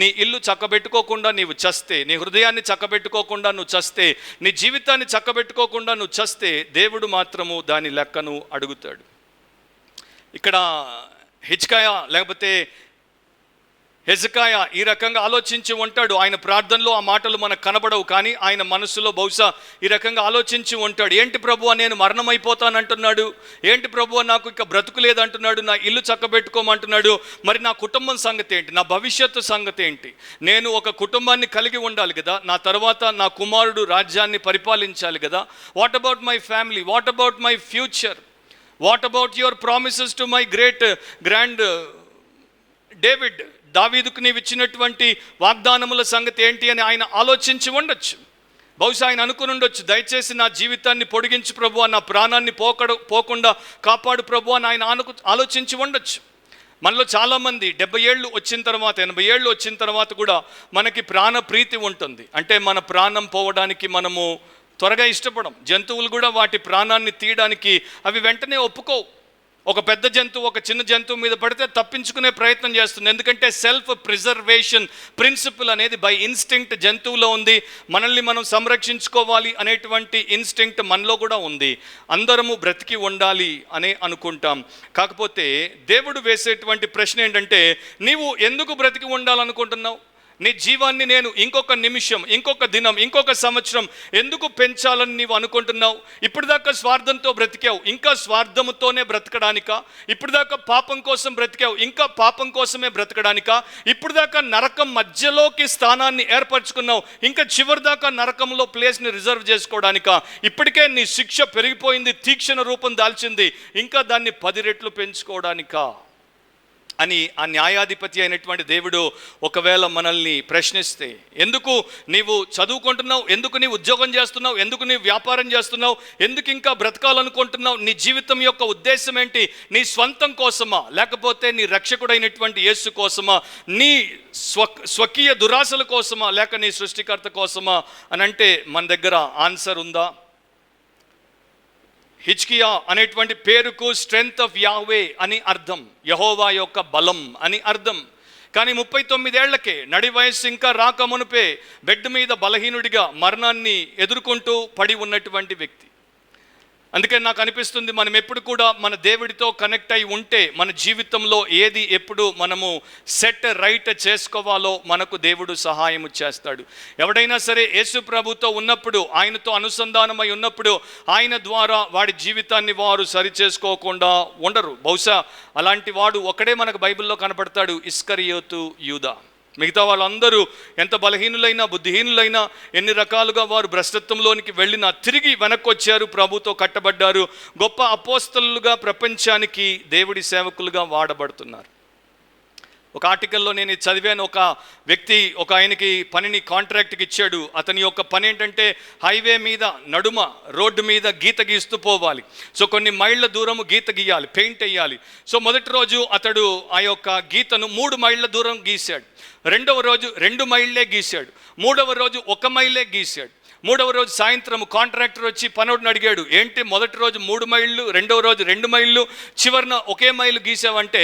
నీ ఇల్లు చక్కబెట్టుకోకుండా నీవు చస్తే, నీ హృదయాన్ని చక్కబెట్టుకోకుండా నువ్వు చస్తే, నీ జీవితాన్ని చక్కబెట్టుకోకుండా నువ్వు చస్తే దేవుడు మాత్రము దాని లెక్కను అడుగుతాడు. ఇక్కడ హిజ్కియా లేకపోతే హెజ్కియా ఈ రకంగా ఆలోచించి ఉంటాడు. ఆయన ప్రార్థనలో ఆ మాటలు మనకు కనబడవు, కానీ ఆయన మనసులో బహుశా ఈ రకంగా ఆలోచించి ఉంటాడు. ఏంటి ప్రభువా నేను మరణమైపోతానంటున్నాడు, ఏంటి ప్రభువా నాకు ఇక బ్రతుకు లేదంటున్నాడు, నా ఇల్లు చక్కబెట్టుకోమంటున్నాడు, మరి నా కుటుంబం సంగతి ఏంటి, నా భవిష్యత్తు సంగతి ఏంటి? నేను ఒక కుటుంబాన్ని కలిగి ఉండాలి కదా, నా తర్వాత నా కుమారుడు రాజ్యాన్ని పరిపాలించాలి కదా. What about my family, what about my future, what about your promises to my grand David, దావీదుకు నీవు ఇచ్చినటువంటి వాగ్దానముల సంగతి ఏంటి అని ఆయన ఆలోచించి ఉండొచ్చు. బహుశా ఆయన అనుకుని ఉండొచ్చు, దయచేసి నా జీవితాన్ని పొడిగించు ప్రభువా, నా ప్రాణాన్ని పోకుండా కాపాడు ప్రభువా అని ఆయన ఆలోచించి ఉండొచ్చు. మనలో చాలామంది 70 ఏళ్ళు వచ్చిన తర్వాత 80 ఏళ్ళు వచ్చిన తర్వాత కూడా మనకి ప్రాణ ప్రీతి ఉంటుంది. అంటే మన ప్రాణం పోవడానికి మనము త్వరగా ఇష్టపడం. జంతువులు కూడా వాటి ప్రాణాన్ని తీయడానికి అవి వెంటనే ఒప్పుకోవు. ఒక పెద్ద జంతువు ఒక చిన్న జంతువు మీద పడితే తప్పించుకునే ప్రయత్నం చేస్తుంది. ఎందుకంటే సెల్ఫ్ ప్రిజర్వేషన్ ప్రిన్సిపల్ అనేది బై ఇన్స్టింక్ట్ జంతువులో ఉంది. మనల్ని మనం సంరక్షించుకోవాలి అనేటువంటి ఇన్స్టింక్ట్ మనలో కూడా ఉంది. అందరము బ్రతికి ఉండాలి అని అనుకుంటాం. కాకపోతే దేవుడు వేసేటువంటి ప్రశ్న ఏంటంటే, నీవు ఎందుకు బ్రతికి ఉండాలనుకుంటున్నావు? నీ జీవాన్ని నేను ఇంకొక నిమిషం, ఇంకొక దినం, ఇంకొక సంవత్సరం ఎందుకు పెంచాలని నీవు అనుకుంటున్నావు? ఇప్పటిదాకా స్వార్థంతో బ్రతికావు, ఇంకా స్వార్థముతోనే బ్రతకడానికా? ఇప్పటిదాకా పాపం కోసం బ్రతికావు, ఇంకా పాపం కోసమే బ్రతకడానికా? ఇప్పటిదాకా నరకం మధ్యలోకి స్థానాన్ని ఏర్పరచుకున్నావు, ఇంకా చివరిదాకా నరకంలో ప్లేస్ని రిజర్వ్ చేసుకోవడానికా? ఇప్పటికే నీ శిక్ష పెరిగిపోయింది, తీక్షణ రూపం దాల్చింది, ఇంకా దాన్ని 10 రెట్లు పెంచుకోవడానికా అని ఆ న్యాయాధిపతి అయినటువంటి దేవుడు ఒకవేళ మనల్ని ప్రశ్నిస్తే, ఎందుకు నీవు చదువుకుంటున్నావు, ఎందుకు నీవు ఉద్యోగం చేస్తున్నావు, ఎందుకు నీవు వ్యాపారం చేస్తున్నావు, ఎందుకు ఇంకా బ్రతకాలనుకుంటున్నావు, నీ జీవితం యొక్క ఉద్దేశం ఏంటి? నీ స్వంతం కోసమా, లేకపోతే నీ రక్షకుడైనటువంటి యేసు కోసమా, నీ స్వకీయ దురాశల కోసమా, లేక నీ సృష్టికర్త కోసమా అని అంటే మన దగ్గర ఆన్సర్ ఉందా? హిజ్కియా అనేటువంటి పేరుకు స్ట్రెంగ్త్ ఆఫ్ యాహ్వే అని అర్థం, యెహోవా యొక్క బలం అని అర్థం. కానీ 39 ఏళ్లకే, నడి వయస్సు ఇంకా రాకమునుపే బెడ్ మీద బలహీనుడిగా మరణాన్ని ఎదుర్కొంటూ పడి ఉన్నటువంటి వ్యక్తి. అందుకే నాకు అనిపిస్తుంది, మనం ఎప్పుడు కూడా మన దేవుడితో కనెక్ట్ అయి ఉంటే మన జీవితంలో ఏది ఎప్పుడు మనము సెట్ రైట్ చేసుకోవాలో మనకు దేవుడు సహాయం చేస్తాడు. ఎవడైనా సరే యేసు ప్రభుతో ఉన్నప్పుడు, ఆయనతో అనుసంధానమై ఉన్నప్పుడు ఆయన ద్వారా వాడి జీవితాన్ని వారు సరి చేసుకోకుండా ఉండరు. బహుశా అలాంటి వాడు ఒకడే మనకు బైబిల్లో కనపడతాడు, ఇస్కరియోతు యూదా. మిగతా వాళ్ళందరూ ఎంత బలహీనులైనా, బుద్ధిహీనులైనా, ఎన్ని రకాలుగా వారు భ్రష్టత్వంలోనికి వెళ్ళినా తిరిగి వెనక్కి వచ్చారు, ప్రభుతో కట్టబడ్డారు, గొప్ప అపోస్తలులుగా ప్రపంచానికి దేవుడి సేవకులుగా వాడబడుతున్నారు. ఒక ఆర్టికల్లో నేను చదివాను, ఒక వ్యక్తి ఒక ఆయనకి పనిని కాంట్రాక్ట్కి ఇచ్చాడు. అతని యొక్క పని ఏంటంటే హైవే మీద నడుమ రోడ్డు మీద గీత గీస్తూ పోవాలి. సో కొన్ని మైళ్ళ దూరము గీత గీయాలి, పెయింట్ వేయాలి. సో మొదటి రోజు అతడు ఆ యొక్క గీతను 3 మైళ్ళ దూరం గీశాడు. రెండవ రోజు 2 మైళ్ళే గీశాడు. మూడవ రోజు 1 మైలే గీశాడు. మూడవ రోజు సాయంత్రం కాంట్రాక్టర్ వచ్చి పనోడిని అడిగాడు, ఏంటి మొదటి రోజు 3 మైళ్ళు, రెండవ రోజు 2 మైళ్ళు, చివరిన 1 మైలు గీసావంటే?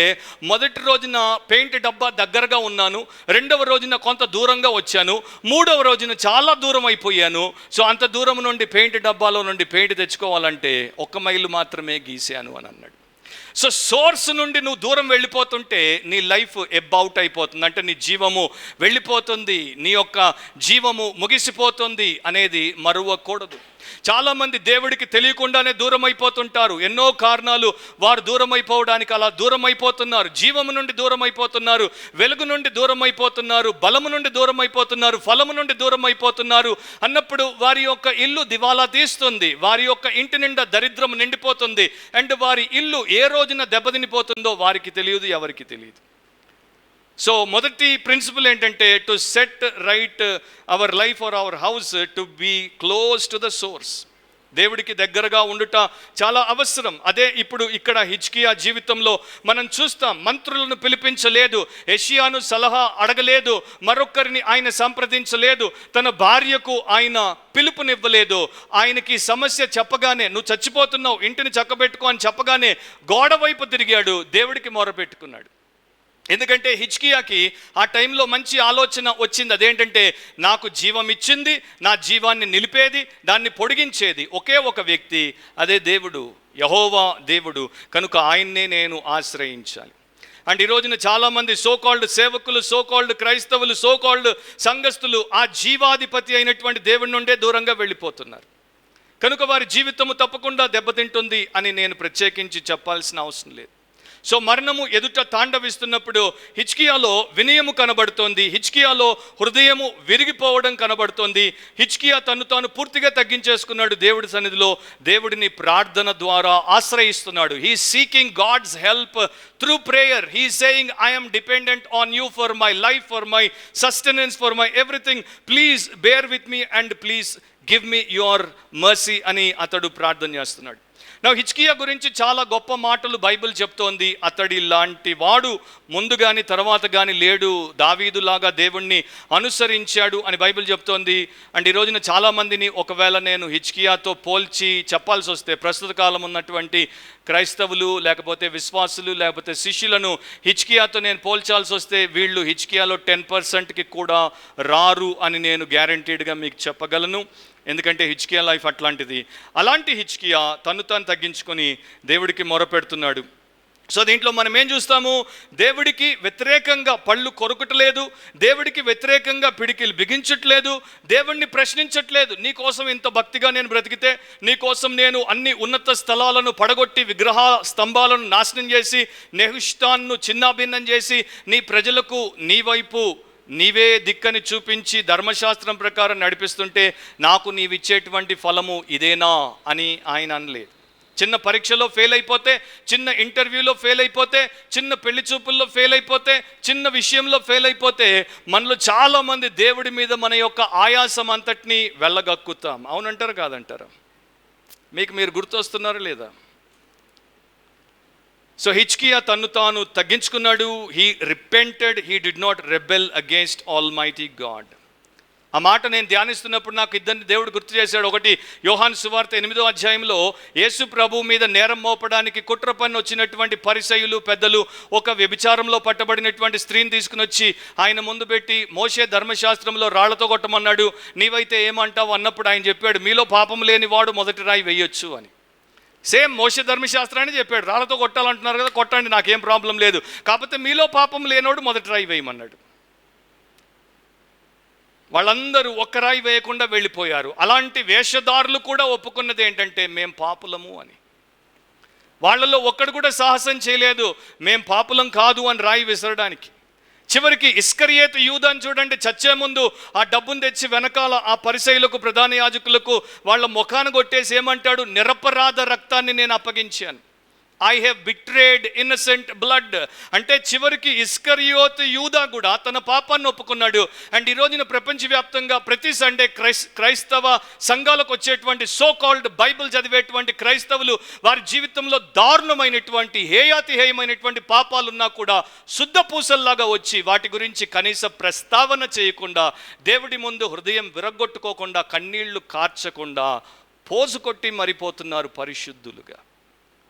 మొదటి రోజున పెయింట్ డబ్బా దగ్గరగా ఉన్నాను, రెండవ రోజున కొంత దూరంగా వచ్చాను, మూడవ రోజున చాలా దూరం అయిపోయాను. సో అంత దూరం నుండి పెయింట్ డబ్బాలో నుండి పెయింట్ తెచ్చుకోవాలంటే 1 మైలు మాత్రమే గీశాను అని అన్నాడు. సో సోర్స్ నుండి నువ్వు దూరం వెళ్ళిపోతుంటే నీ లైఫ్ ఎబ్బౌట్ అయిపోతుంది, అంటే నీ జీవము వెళ్ళిపోతుంది, నీ యొక్క జీవము ముగిసిపోతుంది అనేది మరువకూడదు. చాలామంది దేవుడికి తెలియకుండానే దూరం అయిపోతుంటారు. ఎన్నో కారణాలు వారు దూరం అయిపోవడానికి అలా దూరం అయిపోతున్నారు. జీవము నుండి దూరం అయిపోతున్నారు, వెలుగు నుండి దూరం అయిపోతున్నారు, బలము నుండి దూరం అయిపోతున్నారు, ఫలము నుండి దూరం అయిపోతున్నారు. అన్నప్పుడు వారి యొక్క ఇల్లు దివాలా తీస్తుంది, వారి యొక్క ఇంటి నిండా దరిద్రం నిండిపోతుంది. అండ్ వారి ఇల్లు ఏ రోజున దెబ్బతినిపోతుందో వారికి తెలియదు, ఎవరికి తెలియదు. సో మొదటి ప్రిన్సిపల్ ఏంటంటే, to set right our life or our house, to be close to the source. దేవుడికి దగ్గరగా ఉండుట చాలా అవసరం. అదే ఇప్పుడు ఇక్కడ హిజ్కియా జీవితంలో మనం చూస్తాం. మంత్రులను పిలిపించలేదు, యెషయాను సలహా అడగలేదు, మరొకరిని ఆయన సంప్రదించలేదు, తన భార్యకు ఆయన పిలుపునివ్వలేదు. ఆయనకి సమస్య చెప్పగానే, నువ్వు చచ్చిపోతున్నావు, ఇంటిని చక్కబెట్టుకో అని చెప్పగానే గోడ వైపు తిరిగాడు, దేవుడికి మొరపెట్టుకున్నాడు. ఎందుకంటే హిజ్కియాకి ఆ టైంలో మంచి ఆలోచన వచ్చింది. అదేంటంటే, నాకు జీవం ఇచ్చింది, నా జీవాన్ని నిలిపేది, దాన్ని పొడిగించేది ఒకే ఒక వ్యక్తి, అదే దేవుడు, యెహోవా దేవుడు. కనుక ఆయన్నే నేను ఆశ్రయించాలి. అండ్ ఈ రోజున చాలామంది సోకాల్డ్ సేవకులు, సోకాల్డ్ క్రైస్తవులు, సోకాల్డ్ సంఘస్థులు ఆ జీవాధిపతి అయినటువంటి దేవుడి నుండే దూరంగా వెళ్ళిపోతున్నారు. కనుక వారి జీవితము తప్పకుండా దెబ్బతింటుంది అని నేను ప్రత్యేకించి చెప్పాల్సిన అవసరం లేదు. సో మరణము ఎదుట తాండవిస్తున్నప్పుడు హిజ్కియాలో వినయము కనబడుతోంది, హిజ్కియాలో హృదయము విరిగిపోవడం కనబడుతోంది. హిజ్కియా తను తాను పూర్తిగా తగ్గించేసుకున్నాడు దేవుడి సన్నిధిలో, దేవుడిని ప్రార్థన ద్వారా ఆశ్రయిస్తున్నాడు. He seeking God's help through prayer. He saying, I am dependent on you for my life, for my sustenance, for my everything. Please bear with me and please give me your mercy అని అతడు ప్రార్థన చేస్తున్నాడు. నా హిజ్కియా గురించి చాలా గొప్ప మాటలు బైబిల్ చెప్తోంది. అతడి లాంటి వాడు ముందు కానీ తర్వాత కానీ లేడు, దావీదులాగా దేవుణ్ణి అనుసరించాడు అని బైబిల్ చెప్తోంది. అండ్ ఈ రోజున చాలామందిని ఒకవేళ నేను హిజ్కియాతో పోల్చి చెప్పాల్సి వస్తే, ప్రస్తుత కాలం ఉన్నటువంటి క్రైస్తవులు లేకపోతే విశ్వాసులు లేకపోతే శిష్యులను హిజ్కియాతో నేను పోల్చాల్సి వస్తే వీళ్ళు హిజ్కియాలో 10%కి కూడా రారు అని నేను గ్యారంటీడ్గా మీకు చెప్పగలను. ఎందుకంటే హిజ్కియా లైఫ్ అట్లాంటిది. అలాంటి హిజ్కియా తను తాను తగ్గించుకొని దేవుడికి మొరపెడుతున్నాడు. సో దీంట్లో మనం ఏం చూస్తాము? దేవుడికి వ్యతిరేకంగా పళ్ళు కొరకట్లేదు, దేవుడికి వ్యతిరేకంగా పిడికిలు బిగించట్లేదు, దేవుణ్ణి ప్రశ్నించట్లేదు. నీ కోసం ఇంత భక్తిగా నేను బ్రతికితే, నీ కోసం నేను అన్ని ఉన్నత స్థలాలను పడగొట్టి విగ్రహ స్తంభాలను నాశనం చేసి నెహుష్టాన్ను చిన్నాభిన్నం చేసి నీ ప్రజలకు నీ వైపు నీవే దిక్కని చూపించి ధర్మశాస్త్రం ప్రకారం నడిపిస్తుంటే నాకు నీవిచ్చేటువంటి ఫలము ఇదేనా అని ఆయన అనలేదు. చిన్న పరీక్షలో ఫెయిల్ అయిపోతే, చిన్న ఇంటర్వ్యూలో ఫెయిల్ అయిపోతే, చిన్న పెళ్లి చూపుల్లో ఫెయిల్ అయిపోతే, చిన్న విషయంలో ఫెయిల్ అయిపోతే మనలో చాలామంది దేవుడి మీద మన యొక్క ఆయాసం అంతటినీ వెళ్ళగక్కుతాం. అవునంటారు కాదంటారా? మీకు మీరు గుర్తొస్తున్నారా లేదా? సో హిజ్కియా తన్ను తాను తగ్గించుకున్నాడు. He repented, he did not rebel against Almighty God. ఆ మాట నేను ధ్యానిస్తున్నప్పుడు నాకు ఇద్దరిని దేవుడు గుర్తు చేశాడు. ఒకటి, యోహాను సువార్త 8వ అధ్యాయంలో యేసు ప్రభు మీద నేరం మోపడానికి కుట్ర పన్ను వచ్చినటువంటి పరిసయ్యులు పెద్దలు ఒక వ్యభిచారంలో పట్టబడినటువంటి స్త్రీని తీసుకుని వచ్చి ఆయన ముందు పెట్టి మోషే ధర్మశాస్త్రంలో రాళ్లతో కొట్టమన్నాడు, నీవైతే ఏమంటావు అన్నప్పుడు ఆయన చెప్పాడు, మీలో పాపం లేని వాడు మొదటి రాయి వేయొచ్చు అని. సేమ్ మోషే ధర్మశాస్త్రాన్ని చెప్పాడు, రాళ్లతో కొట్టాలంటున్నారు కదా, కొట్టండి, నాకేం ప్రాబ్లం లేదు, కాకపోతే మీలో పాపం లేనోడు మొదటి రాయి వేయమన్నాడు. వాళ్ళందరూ ఒక్క రాయి వేయకుండా వెళ్ళిపోయారు. అలాంటి వేషధారులు కూడా ఒప్పుకున్నది ఏంటంటే మేం పాపులము అని. వాళ్ళలో ఒక్కడు కూడా సాహసం చేయలేదు మేం పాపులం కాదు అని రాయి విసరడానికి. చివరికి ఇస్కరియోతు యూదాను చూడండి, చచ్చే ముందు ఆ డబ్బును తెచ్చి వెనకాల ఆ పరిసయ్యులకు ప్రధాన యాజకులకు వాళ్ళ ముఖాన్ని కొట్టేసి ఏమంటాడు, నిరపరాధ రక్తాన్ని నేను అప్పగించాను, I have betrayed innocent blood. అంటే చివరికి ఇస్కరియోతు యూదా కూడా తన పాపాన్ని ఒప్పుకున్నాడు. అండ్ ఈ రోజున ప్రపంచవ్యాప్తంగా ప్రతి సండే క్రైస్తవ సంఘాలకు వచ్చేటువంటి సో కాల్డ్ బైబిల్ చదివేటువంటి క్రైస్తవులు వారి జీవితంలో దారుణమైనటువంటి హేయాతిహేయమైనటువంటి పాపాలున్నా కూడా శుద్ధ పూసల్లాగా వచ్చి వాటి గురించి కనీస ప్రస్తావన చేయకుండా, దేవుడి ముందు హృదయం విరగొట్టుకోకుండా, కన్నీళ్లు కార్చకుండా పోజు కొట్టి మరిపోతున్నారు పరిశుద్ధులుగా.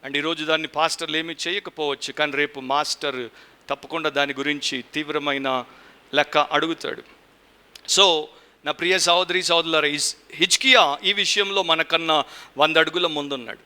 అండ్ ఈరోజు దాన్ని పాస్టర్లు ఏమీ చేయకపోవచ్చు, కానీ రేపు మాస్టర్ తప్పకుండా దాని గురించి తీవ్రమైన లెక్క అడుగుతాడు. సో నా ప్రియ సహోదరి సహోదరులారా, హిజ్కియా ఈ విషయంలో మనకన్నా 100 అడుగుల ముందున్నాడు.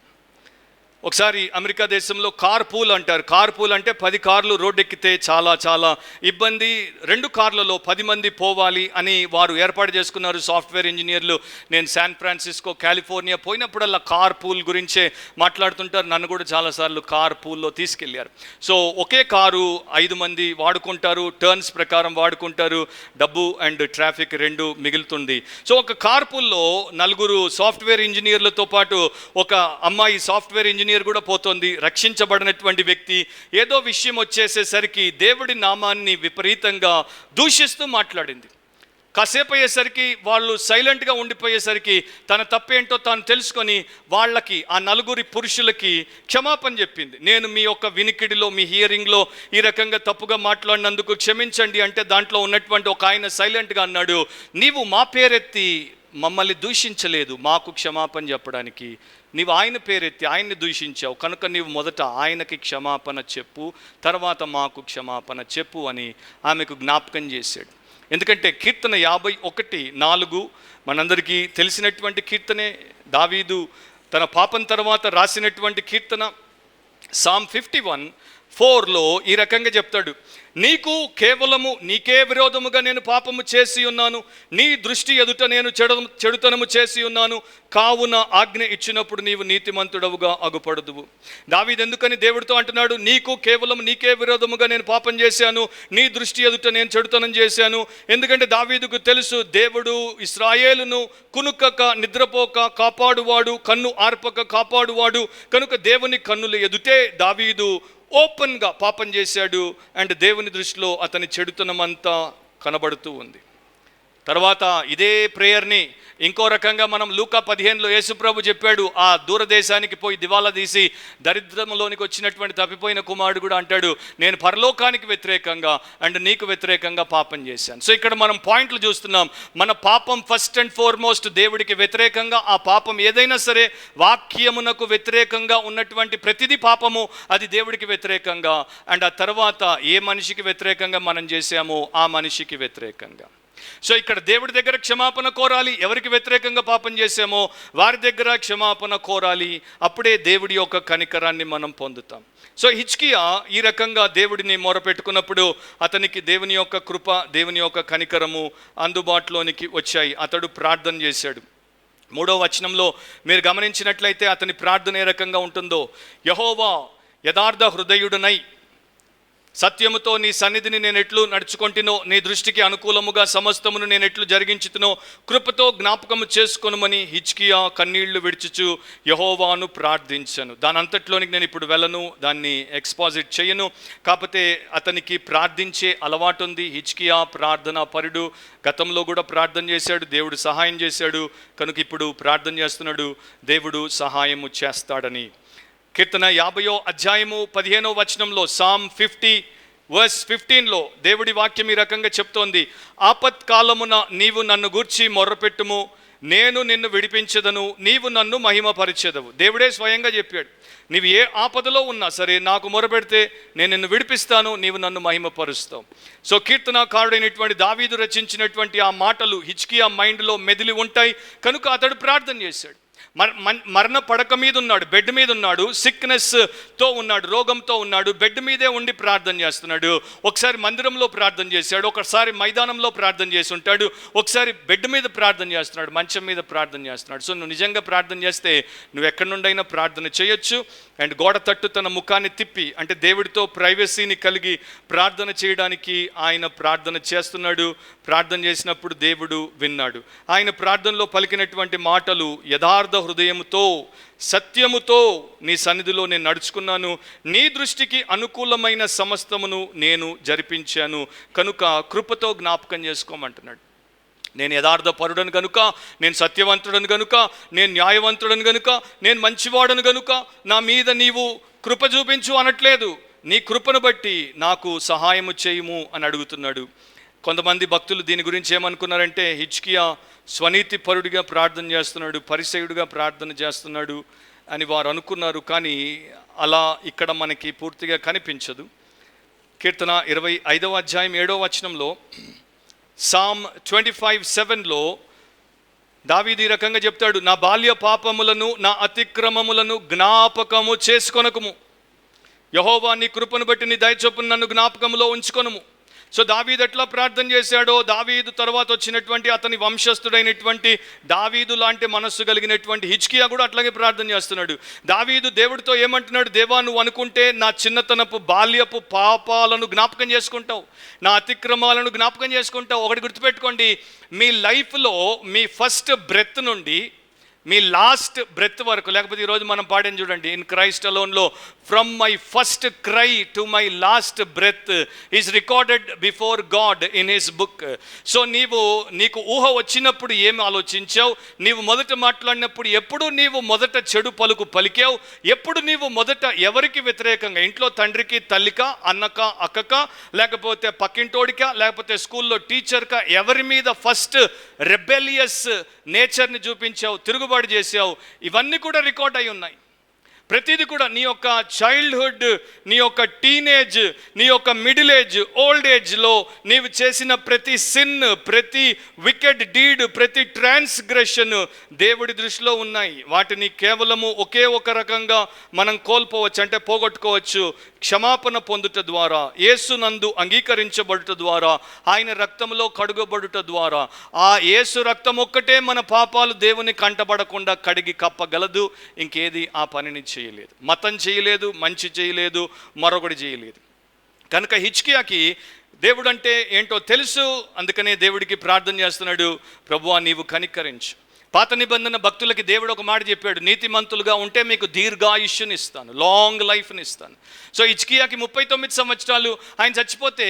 ఒకసారి అమెరికా దేశంలో కార్ పూల్ అంటారు. కార్ పూల్ అంటే 10 కార్లు రోడ్డు ఎక్కితే చాలా చాలా ఇబ్బంది, 2 కార్లలో 10 మంది పోవాలి అని వారు ఏర్పాటు చేసుకున్నారు సాఫ్ట్వేర్ ఇంజనీర్లు. నేను శాన్ ఫ్రాన్సిస్కో కాలిఫోర్నియా పోయినప్పుడల్లా కార్ పూల్ గురించే మాట్లాడుతుంటారు. నన్ను కూడా చాలాసార్లు కార్ పూల్లో తీసుకెళ్ళారు. సో ఒకే కారు 5 మంది వాడుకుంటారు, టర్న్స్ ప్రకారం వాడుకుంటారు, డబ్బు అండ్ ట్రాఫిక్ 2 మిగులుతుంది. సో ఒక కార్ పూల్లో 4 సాఫ్ట్వేర్ ఇంజనీర్లతో పాటు ఒక అమ్మాయి సాఫ్ట్వేర్ ఇంజనీర్ కూడా పోతుంది. రక్షించబడినటువంటి వ్యక్తి ఏదో విషయం వచ్చేసేసరికి దేవుడి నామాన్ని విపరీతంగా దూషిస్తూ మాట్లాడింది. కాసేపు అయ్యేసరికి వాళ్ళు సైలెంట్గా ఉండిపోయేసరికి తన తప్పేంటో తాను తెలుసుకొని వాళ్ళకి, ఆ 4 పురుషులకి క్షమాపణ చెప్పింది. నేను మీ యొక్క వినికిడిలో, మీ హియరింగ్లో ఈ రకంగా తప్పుగా మాట్లాడినందుకు క్షమించండి అంటే దాంట్లో ఉన్నటువంటి ఒక ఆయన సైలెంట్గా అన్నాడు, నీవు మా పేరెత్తి మమ్మల్ని దూషించలేదు, మాకు క్షమాపణ చెప్పడానికి నీవు ఆయన పేరెత్తి ఆయన్ని దూషించావు, కనుక నీవు మొదట ఆయనకి క్షమాపణ చెప్పు, తర్వాత మాకు క్షమాపణ చెప్పు అని ఆమెకు జ్ఞాపకం చేశాడు. ఎందుకంటే కీర్తన 51:4 మనందరికీ తెలిసినటువంటి కీర్తనే. దావీదు తన పాపం తర్వాత రాసినటువంటి కీర్తన. సామ్ 51:4లో ఈ రకంగా చెప్తాడు, నీకు కేవలము నీకే విరోధముగా నేను పాపము చేసి ఉన్నాను, నీ దృష్టి ఎదుట నేను చెడుతనము చేసి ఉన్నాను, కావున ఆజ్ఞ ఇచ్చినప్పుడు నీవు నీతిమంతుడవుగా అగుపడదువు. దావీదు ఎందుకని దేవుడితో అంటున్నాడు, నీకు కేవలం నీకే విరోధముగా నేను పాపం చేశాను, నీ దృష్టి ఎదుట నేను చెడుతనం చేశాను. ఎందుకంటే దావీదుకు తెలుసు, దేవుడు ఇశ్రాయేలును కునుకక నిద్రపోక కాపాడువాడు, కన్ను ఆర్పక కాపాడువాడు. కనుక దేవుని కన్నుల ఎదుటే దావీదు ఓపెన్గా పాపం చేశాడు. అండ్ దేవుని దృష్టిలో అతని చెడుతనమంతా కనబడుతూ ఉంది. తర్వాత ఇదే ప్రేయర్ని ఇంకో రకంగా మనం లూకా 15లో యేసుప్రభు చెప్పాడు, ఆ దూరదేశానికి పోయి దివాలా తీసి దరిద్రంలోనికి వచ్చినటువంటి తప్పిపోయిన కుమారుడు కూడా అంటాడు, నేను పరలోకానికి వ్యతిరేకంగా అండ్ నీకు వ్యతిరేకంగా పాపం చేశాను. సో ఇక్కడ మనం పాయింట్లు చూస్తున్నాం. మన పాపం ఫస్ట్ అండ్ ఫార్మోస్ట్ దేవుడికి వ్యతిరేకంగా. ఆ పాపం ఏదైనా సరే వాక్యమునకు వ్యతిరేకంగా ఉన్నటువంటి ప్రతిదీ పాపము, అది దేవుడికి వ్యతిరేకంగా. అండ్ ఆ తర్వాత ఏ మనిషికి వ్యతిరేకంగా మనం చేశామో ఆ మనిషికి వ్యతిరేకంగా. సో ఇక్కడ దేవుడి దగ్గర క్షమాపణ కోరాలి. ఎవరికి వ్యతిరేకంగా పాపం చేశామో వారి దగ్గర క్షమాపణ కోరాలి. అప్పుడే దేవుడి యొక్క కనికరాన్ని మనం పొందుతాం. సో హిజ్కియా ఈ రకంగా దేవుడిని మొరపెట్టుకున్నప్పుడు అతనికి దేవుని యొక్క కృప, దేవుని యొక్క కనికరము అందుబాటులోనికి వచ్చాయి. అతడు ప్రార్థన చేశాడు. 3వ వచనంలో మీరు గమనించినట్లయితే అతని ప్రార్థన ఏ రకంగా ఉంటుందో, యెహోవా యథార్థ హృదయుడనై సత్యముతో నీ సన్నిధిని నేను ఎట్లు నడుచుకొంటినో, నీ దృష్టికి అనుకూలముగా సమస్తమును నేను ఎట్లు జరిగించుతునో కృపతో జ్ఞాపకము చేసుకొనుమని హిజ్కియా కన్నీళ్లు విడిచుచు యెహోవాను ప్రార్థించను. దాని అంతట్లోనికి నేను ఇప్పుడు వెళ్ళను, దాన్ని ఎక్స్పాజిట్ చేయను. కాకపోతే అతనికి ప్రార్థించే అలవాటు ఉంది. హిజ్కియా ప్రార్థనా పరుడు. గతంలో కూడా ప్రార్థన చేశాడు, దేవుడు సహాయం చేశాడు. కనుక ఇప్పుడు ప్రార్థన చేస్తున్నాడు, దేవుడు సహాయము చేస్తాడని. కీర్తన 50వ అధ్యాయము 15వ వచనంలో, సామ్ 50:15లో దేవుడి వాక్యం ఈ రకంగా చెప్తోంది, ఆపత్కాలమున నీవు నన్ను గూర్చి మొర్రపెట్టుము, నేను నిన్ను విడిపించదను, నీవు నన్ను మహిమపరిచెదవు. దేవుడే స్వయంగా చెప్పాడు, నీవు ఏ ఆపదలో ఉన్నా సరే నాకు మొరపెడితే నేను నిన్ను విడిపిస్తాను, నీవు నన్ను మహిమపరుస్తావు. సో కీర్తనాకారుడైనటువంటి దావీదు రచించినటువంటి ఆ మాటలు హిజ్కియా మైండ్లో మెదిలి ఉంటాయి. కనుక అతడు ప్రార్థన చేశాడు. మరణ పడక మీద ఉన్నాడు, బెడ్ మీద ఉన్నాడు, సిక్నెస్తో ఉన్నాడు, రోగంతో ఉన్నాడు, బెడ్ మీదే ఉండి ప్రార్థన చేస్తున్నాడు. ఒకసారి మందిరంలో ప్రార్థన చేశాడు, ఒకసారి మైదానంలో ప్రార్థన చేసి ఉంటాడు, ఒకసారి బెడ్ మీద ప్రార్థన చేస్తున్నాడు, మంచం మీద ప్రార్థన చేస్తున్నాడు. సో నువ్వు నిజంగా ప్రార్థన చేస్తే నువ్వు ఎక్కడి నుండైనా ప్రార్థన చేయొచ్చు. అండ్ గోడ తట్టు తన ముఖాన్ని తిప్పి, అంటే దేవుడితో ప్రైవసీని కలిగి ప్రార్థన చేయడానికి ఆయన ప్రార్థన చేస్తున్నాడు. ప్రార్థన చేసినప్పుడు దేవుడు విన్నాడు. ఆయన ప్రార్థనలో పలికినటువంటి మాటలు, యథార్థ హృదయముతో సత్యముతో నీ సన్నిధిలో నేను నడుచుకున్నాను, నీ దృష్టికి అనుకూలమైన సమస్తమును నేను జరిపించాను, కనుక కృపతో జ్ఞాపకం చేసుకోమంటున్నాడు. నేను యథార్థ పరుడను కనుక, నేను సత్యవంతుడను కనుక, నేను న్యాయవంతుడను కనుక, నేను మంచివాడను కనుక నా మీద నీవు కృప చూపించు అనట్లేదు. నీ కృపను బట్టి నాకు సహాయము చేయము అని అడుగుతున్నాడు. కొంతమంది భక్తులు దీని గురించి ఏమనుకున్నారంటే, హిజ్కియా స్వనీతి పరుడిగా ప్రార్థన చేస్తున్నాడు, పరిసయుడిగా ప్రార్థన చేస్తున్నాడు అని వారు అనుకున్నారు. కానీ అలా ఇక్కడ మనకి పూర్తిగా కనిపించదు. కీర్తన 25వ అధ్యాయం 7వ వచనంలో, సామ్ 25:7లో దావీదు ఈ రకంగా చెప్తాడు, నా బాల్య పాపములను నా అతిక్రమములను జ్ఞాపకము చేసుకొనకుము, యెహోవా నీ కృపను బట్టి నీ దయ చొప్పున నన్ను జ్ఞాపకములో ఉంచుకొనుము. సో దావీదు ఎట్లా ప్రార్థన చేశాడో, దావీదు తర్వాత వచ్చినటువంటి అతని వంశస్థుడైనటువంటి దావీదు లాంటి మనస్సు కలిగినటువంటి హిజ్కియా కూడా అట్లాగే ప్రార్థన చేస్తున్నాడు. దావీదు దేవుడితో ఏమంటున్నాడు, దేవా నువ్వు అనుకుంటే నా చిన్నతనపు బాల్యపు పాపాలను జ్ఞాపకం చేసుకుంటావు, నా అతిక్రమాలను జ్ఞాపకం చేసుకుంటావు. ఒకటి గుర్తుపెట్టుకోండి, మీ లైఫ్లో మీ ఫస్ట్ బ్రెత్ నుండి మీ లాస్ట్ బ్రెత్ వరకు, లేకపోతే ఈరోజు మనం పాడేం చూడండి, ఇన్ క్రైస్ట్ అలోన్లో, from my first cry to my last breath is recorded before God in his book. So నీకు ఊహ వచ్చినప్పుడు ఏమి ఆలోచించావు, నీవు మొదట మాట్లాడినప్పుడు ఎప్పుడు నీవు మొదట చెడు పలుకు పలికావు, ఎప్పుడు నీవు మొదట ఎవరికి వ్యతిరేకంగా, ఇంట్లో తండ్రికి తల్లిక, అన్నక అక్కక, లేకపోతే పక్కింటోడిక, లేకపోతే స్కూల్లో టీచర్క, ఎవరి మీద ఫస్ట్ రెబెలియస్ నేచర్ని చూపించావు, తిరుగుబాటు చేసావు, ఇవన్నీ కూడా రికార్డ్ అయి ఉన్నాయి. ప్రతిదీ కూడా నీ యొక్క చైల్డ్హుడ్, నీ యొక్క టీనేజ్, నీ యొక్క మిడిల్ ఏజ్, ఓల్డ్ ఏజ్లో నీవు చేసిన ప్రతి సిన్, ప్రతి వికెడ్ డీడ్, ప్రతి ట్రాన్స్గ్రెషన్ దేవుడి దృష్టిలో ఉన్నాయి. వాటిని కేవలము ఒకే ఒక రకంగా మనం కోల్పోవచ్చు, అంటే పోగొట్టుకోవచ్చు, క్షమాపణ పొందుట ద్వారా, యేసునందు అంగీకరించబడుట ద్వారా, ఆయన రక్తంలో కడుగబడుట ద్వారా. ఆ యేసు రక్తం ఒక్కటే మన పాపాలు దేవుని కంటబడకుండా కడిగి కప్పగలదు. ఇంకేది ఆ పనిని చేయలేదు, మతం చేయలేదు, మంచి చేయలేదు, మరొకటి చేయలేదు. కనుక హిజ్కియాకి దేవుడు అంటే ఏంటో తెలుసు. అందుకనే దేవుడికి ప్రార్థన చేస్తున్నాడు, ప్రభువా నీవు కనికరించు. పాత నిబంధన భక్తులకి దేవుడు ఒక మాట చెప్పాడు, నీతిమంతులుగా ఉంటే మీకు దీర్ఘాయుష్యుని ఇస్తాను, లాంగ్ లైఫ్ని ఇస్తాను. సో హిజ్కియాకి 39 సంవత్సరాలు, ఆయన చచ్చిపోతే